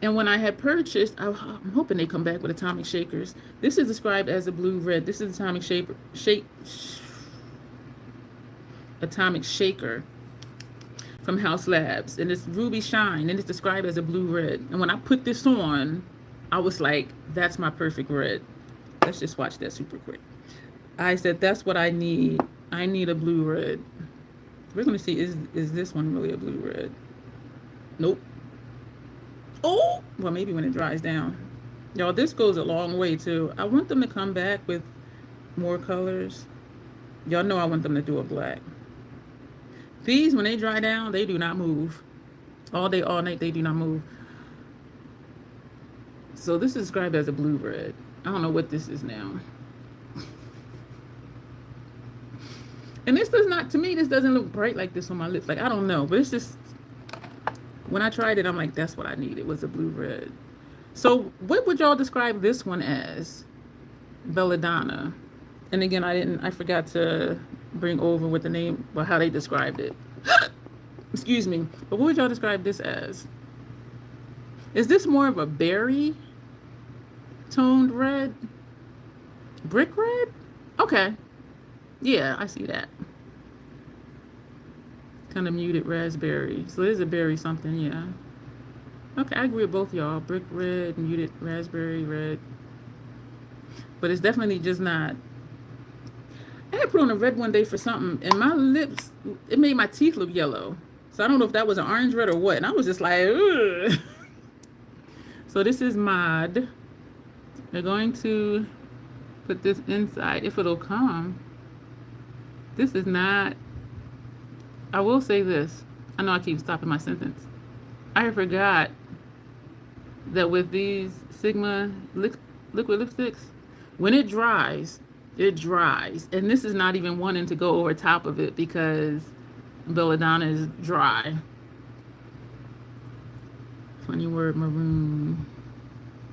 [SPEAKER 1] And when I had purchased, I'm hoping they come back with atomic shakers. This is described as a blue red. This is atomic shaker from House Labs, and it's ruby shine, and it's described as a blue red. And when I put this on, I was like, that's my perfect red. Let's just watch that super quick. I said, that's what I need. I need a blue red. We're gonna see, is this one really a blue red? Nope. Oh, well, maybe when it dries down. Y'all, this goes a long way too. I want them to come back with more colors. Y'all know I want them to do a black. These, when they dry down, they do not move. All day, all night, they do not move. So this is described as a blue red. I don't know what this is now. And this does not, to me, this doesn't look bright like this on my lips. Like, I don't know, but it's just, when I tried it, I'm like, that's what I needed, was a blue red. So what would y'all describe this one as? Belladonna. And again, I forgot to bring over what the name, well, how they described it. Excuse me. But what would y'all describe this as? Is this more of a berry toned red? Brick red? Okay. Yeah, I see that. Kind of muted raspberry. So it is a berry something, yeah. Okay, I agree with both y'all. Brick red, muted raspberry red. But it's definitely just not. I had put on a red one day for something, and my lips, it made my teeth look yellow. So I don't know if that was an orange red or what. And I was just like, ugh. So this is Mod. We're going to put this inside, if it'll come. This is not, I will say this. I know I keep stopping my sentence. I forgot that with these Sigma liquid lipsticks, when it dries, it dries. And this is not even wanting to go over top of it because Belladonna is dry. Funny word, maroon.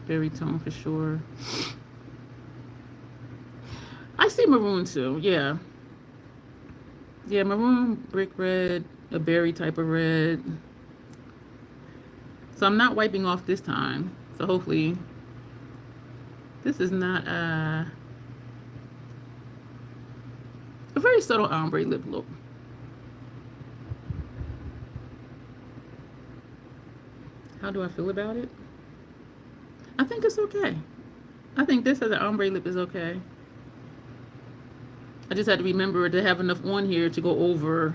[SPEAKER 1] Berry tone for sure. I see maroon too, yeah. Yeah, maroon, brick red, a berry type of red. So I'm not wiping off this time. So hopefully, this is not a very subtle ombre lip look. How do I feel about it? I think it's okay. I think this as an ombre lip is okay. I just had to remember to have enough on here to go over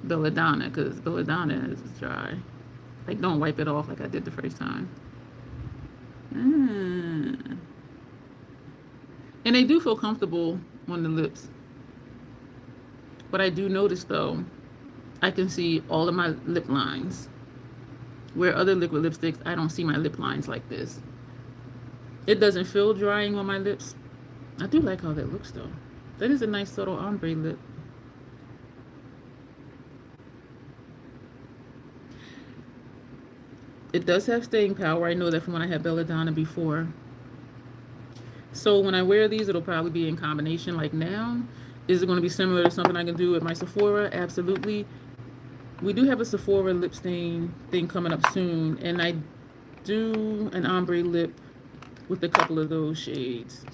[SPEAKER 1] Belladonna, because Belladonna is dry. Like, don't wipe it off like I did the first time. And they do feel comfortable on the lips. What I do notice though, I can see all of my lip lines. Where other liquid lipsticks, I don't see my lip lines like this. It doesn't feel drying on my lips. I do like how that looks though. That is a nice subtle ombre lip. It does have staying power. I know that from when I had Belladonna before. So when I wear these, it'll probably be in combination like now. Is it going to be similar to something I can do with my Sephora? Absolutely. We do have a Sephora lip stain thing coming up soon. And I do an ombre lip with a couple of those shades.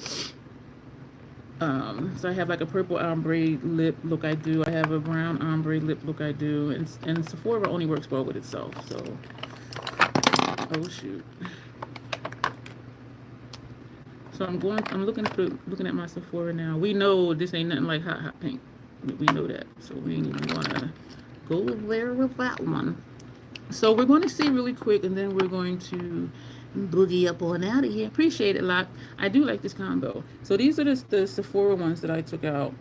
[SPEAKER 1] So I have like a purple ombre lip look I do. I have a brown ombre lip look I do. And Sephora only works well with itself. So, oh shoot. So I'm looking at my Sephora now. We know this ain't nothing like hot pink. We know that. So we ain't even gonna go there with that one. So we're going to see really quick, and then we're going to boogie up on out of here. Appreciate it a lot. I do like this combo. So these are the Sephora ones that I took out.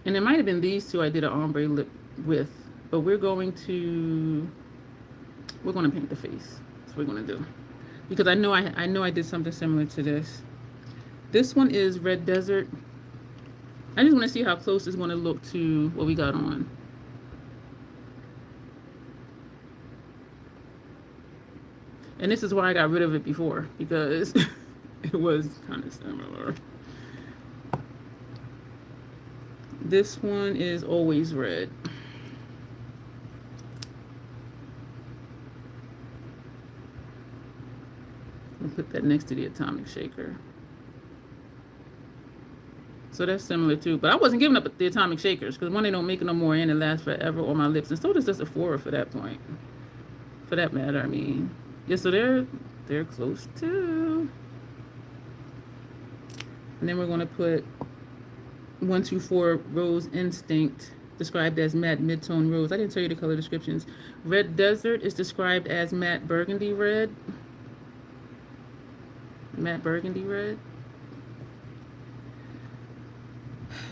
[SPEAKER 1] And it might have been these two I did an ombre lip with, but we're going to paint the face. That's what we're going to do. Because I know I did something similar to this. This one is Red Desert. I just want to see how close it's going to look to what we got on. And this is why I got rid of it before, because it was kind of similar. this one is Always Red. I'll put that next to the Atomic Shaker. So that's similar too. But I wasn't giving up the Atomic Shakers because one, they don't make it no more and it lasts forever on my lips. And so does the Sephora for that point. For that matter, I mean. Yeah, so they're close too. And then we're gonna put 124 Rose Instinct, described as matte mid-tone rose. I didn't tell you the color descriptions. Red Desert is described as matte burgundy red. Matte burgundy red.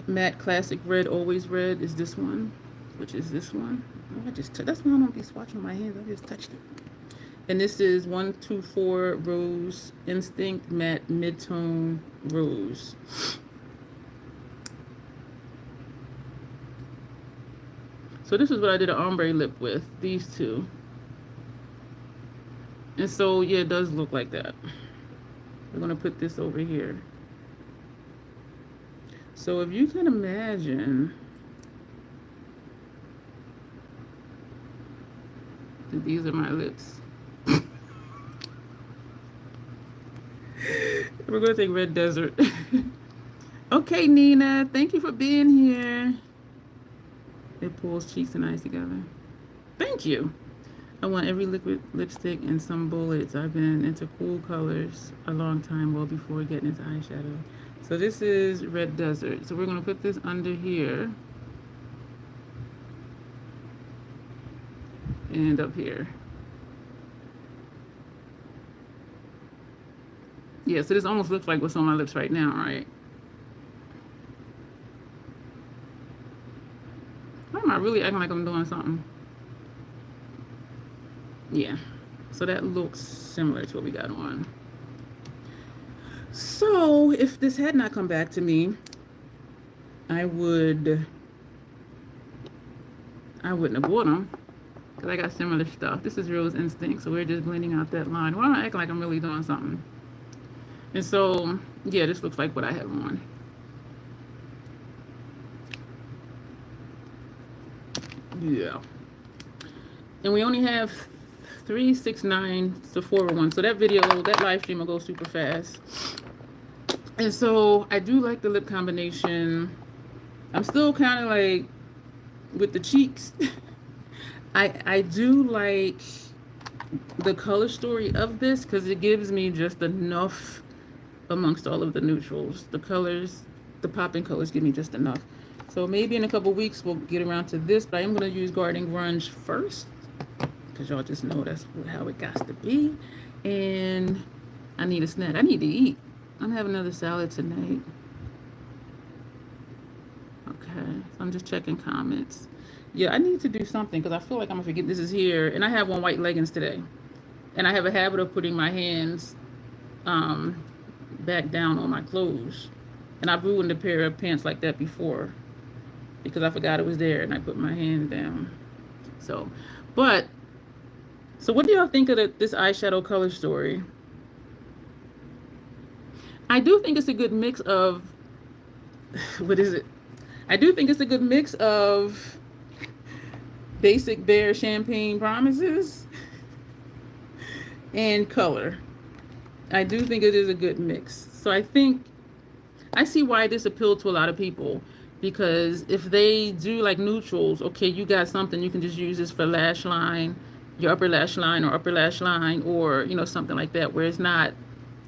[SPEAKER 1] Matte Classic Red Always Red is this one, which is this one. Oh, that's why I don't be swatching my hands. I just touched it. And this is 124 Rose Instinct Matte Mid-Tone Rose. So this is what I did an ombre lip with, these two. And so, yeah, it does look like that. We're going to put this over here. So if you can imagine, these are my lips. We're going to take Red Desert. Okay, Nina, thank you for being here. It pulls cheeks and eyes together. Thank you. I want every liquid lipstick and some bullets. I've been into cool colors a long time, well before getting into eyeshadow. So this is Red Desert. So we're going to put this under here. And up here. Yeah, so this almost looks like what's on my lips right now, right? Why am I really acting like I'm doing something? Yeah, so that looks similar to what we got on. So if this had not come back to me, I wouldn't have bought them because I got similar stuff. This is Rose Instinct, so we're just blending out that line. Why am I acting like I'm really doing something? And so, yeah, this looks like what I have on. Yeah. And we only have 369 Sephora one. So that video, that live stream will go super fast. And so I do like the lip combination. I'm still kind of like with the cheeks. I do like the color story of this because it gives me just enough amongst all of the neutrals. The colors, the popping colors give me just enough. So maybe in a couple weeks we'll get around to this, but I am going to use Garden Grunge first because y'all just know that's how it got to be. And I need a snack. I need to eat. I'm having another salad tonight. Okay, so I'm just checking comments. Yeah, I need to do something because I feel like I'm going to forget this is here. And I have on white leggings today. And I have a habit of putting my hands back down on my clothes. And I've ruined a pair of pants like that before because I forgot it was there and I put my hand down. So what do y'all think of this eyeshadow color story? I do think it's a good mix of, what is it? I do think it's a good mix of Basic Bare Champagne Promises and color. I do think it is a good mix. So I think I see why this appealed to a lot of people, because if they do like neutrals, okay, you got something, you can just use this for lash line, your upper lash line or upper lash line, or you know, something like that, where it's not,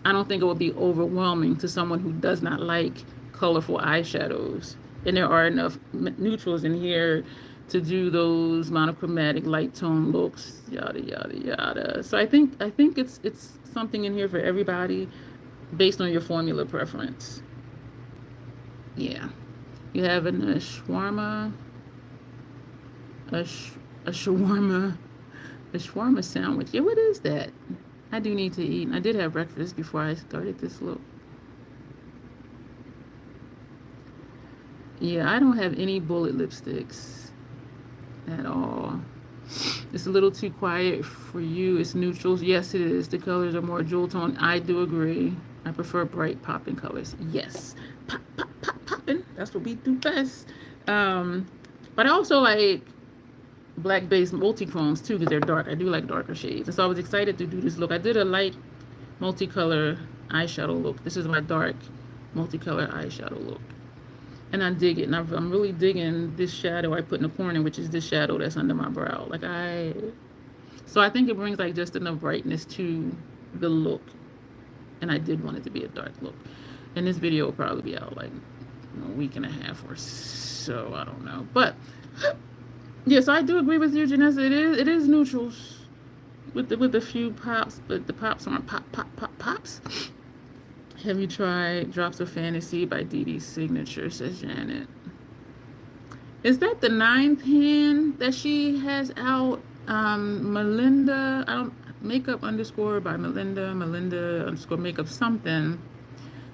[SPEAKER 1] I don't think it would be overwhelming to someone who does not like colorful eyeshadows. And there are enough neutrals in here to do those monochromatic light tone looks, yada yada yada. So I think it's something in here for everybody based on your formula preference. Yeah, you have a shawarma sandwich. Yeah, what is that? I do need to eat. I did have breakfast before I started this look. Yeah, I don't have any bullet lipsticks at all. It's a little too quiet for you. It's neutrals. Yes, it is. The colors are more jewel tone. I do agree. I prefer bright popping colors. Yes. Pop, pop, pop, popping. That's what we do best. But I also like black based multi-chromes too because they're dark. I do like darker shades. And so I was excited to do this look. I did a light multicolor eyeshadow look. This is my dark multicolor eyeshadow look. And I dig it. And I'm really digging this shadow I put in the corner, which is this shadow that's under my brow. So I think it brings like just enough brightness to the look. And I did want it to be a dark look. And this video will probably be out like a week and a half or so. I don't know. But yes, I do agree with you, Janessa. It is neutrals with a few pops, but the pops aren't pops. Have you tried Drops of Fantasy by Dee Dee's Signature, says Janet. Is that the 9 pan that she has out? Melinda, makeup underscore by Melinda underscore makeup something.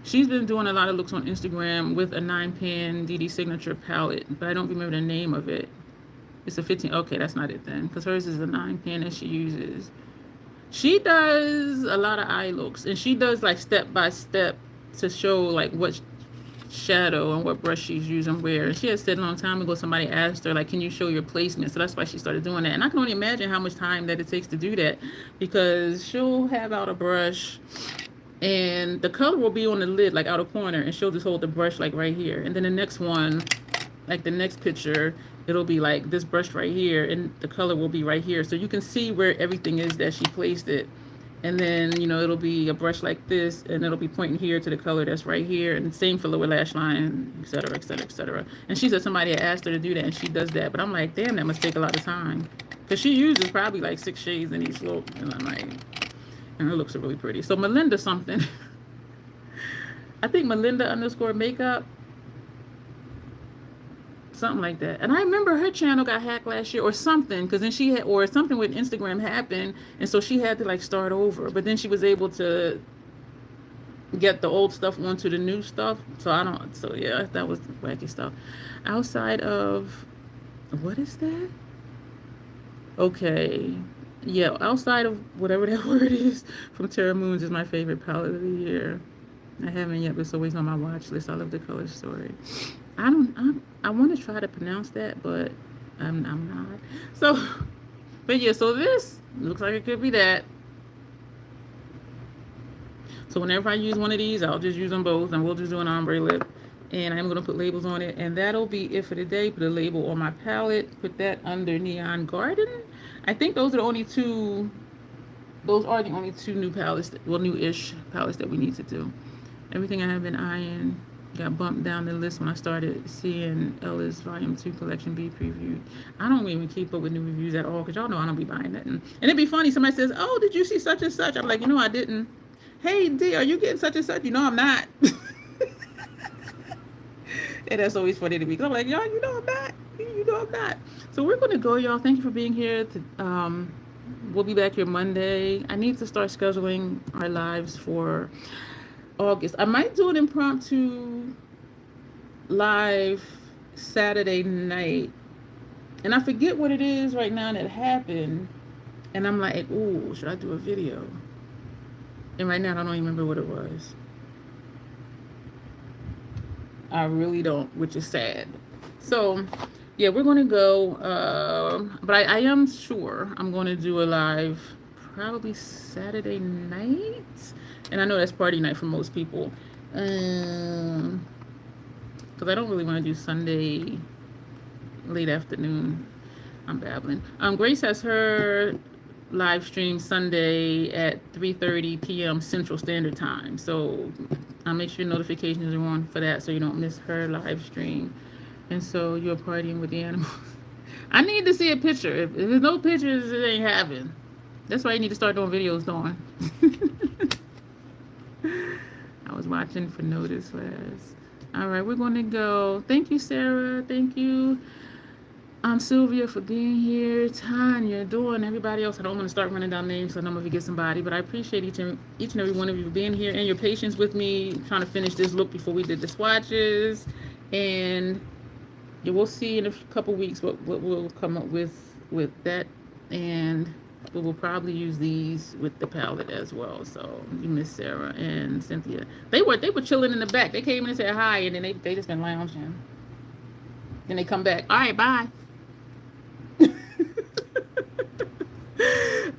[SPEAKER 1] She's been doing a lot of looks on Instagram with a 9 pan Dee Dee Signature palette, but I don't remember the name of it. It's a 15. Okay, that's not it then, because hers is a 9 pan that she uses. She does a lot of eye looks, and she does like step by step to show like what shadow and what brush she's using where. And she had said a long time ago, somebody asked her like, can you show your placement? So that's why she started doing that. And I can only imagine how much time that it takes to do that, because she'll have out a brush and the color will be on the lid, like out of corner, and she'll just hold the brush like right here. And then the next one, like the next picture, it'll be like this brush right here, and the color will be right here. So you can see where everything is that she placed it. And then, you know, it'll be a brush like this, and it'll be pointing here to the color that's right here. And same for lower lash line, et cetera, et cetera, et cetera. And she said somebody had asked her to do that, and she does that. But I'm like, damn, that must take a lot of time. Because she uses probably like 6 shades in each look. And I'm like, and her looks are really pretty. So Melinda something. I think Melinda underscore makeup. Something like that. And I remember her channel got hacked last year or something, because then she had, or something with Instagram happened, and so she had to like start over. But then she was able to get the old stuff onto the new stuff. So yeah, that was wacky stuff. Outside of, what is that? Okay. Yeah, outside of whatever that word is from Terra Moons is my favorite palette of the year. I haven't yet, but it's always on my watch list. I love the color story. I want to try to pronounce that, but I'm not. So, but yeah, so this looks like it could be that. So whenever I use one of these, I'll just use them both, and we'll just do an ombre lip. And I'm going to put labels on it, and that'll be it for today. Put a label on my palette, put that under Neon Garden. I think those are the only two new palettes, new-ish palettes that we need to do. Everything I have been eyeing got bumped down the list when I started seeing Ella's Volume 2 Collection be previewed. I don't even keep up with new reviews at all, because y'all know I don't be buying nothing. And it'd be funny, somebody says, oh, did you see such and such? I'm like, I didn't. Hey, D, are you getting such and such? I'm not. And that's always funny to me, because I'm like, y'all, I'm not. I'm not. So we're going to go, y'all. Thank you for being here. We'll be back here Monday. I need to start scheduling our lives for August. I might do an impromptu live Saturday night, and I forget what it is right now that happened, and I'm like, ooh, should I do a video? And right now I don't even remember what it was. I really don't, which is sad. So yeah, we're gonna go, but I am sure I'm gonna do a live probably Saturday night. And I know that's party night for most people. Because I don't really want to do Sunday late afternoon. I'm babbling. Grace has her live stream Sunday at 3:30 p.m. Central Standard Time. So I'll make sure notifications are on for that, so you don't miss her live stream. And so you're partying with the animals. I need to see a picture. If there's no pictures, it ain't happening. That's why you need to start doing videos, Dawn. I was watching for notice last. All right, we're going to go. Thank you, Sarah. Thank you, Sylvia, for being here. Tanya, Dawn, everybody else. I don't want to start running down names, so I don't know if you get somebody, but I appreciate each and every one of you for being here and your patience with me trying to finish this look before we did the swatches. And yeah, we'll see in a couple weeks what we'll come up with that. And we will probably use these with the palette as well. So you miss Sarah and Cynthia. They were chilling in the back. They came in and said hi, and then they just been lounging. Then they come back. All right, bye.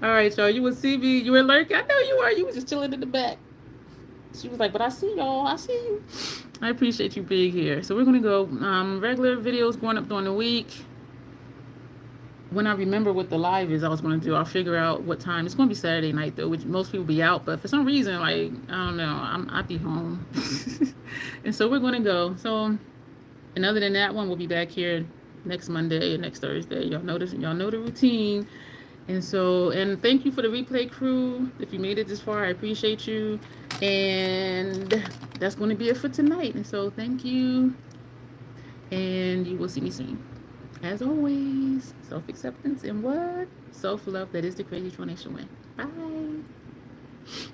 [SPEAKER 1] All right, y'all. You will see me. You were lurking. I know you were. You were just chilling in the back. She was like, but I see y'all. I see you. I appreciate you being here. So we're going to go regular videos going up during the week. When I remember what the live is, I was going to do, I'll figure out what time. It's going to be Saturday night, though, which most people be out. But for some reason, like, I don't know, I'll be home. And so we're going to go. So, and other than that one, we'll be back here next Monday and next Thursday. Y'all know this, y'all know the routine. And so, and thank you for the replay crew. If you made it this far, I appreciate you. And that's going to be it for tonight. And so, thank you. And you will see me soon. As always, self-acceptance and what? Self-love. That is the crazy transformation way. Bye.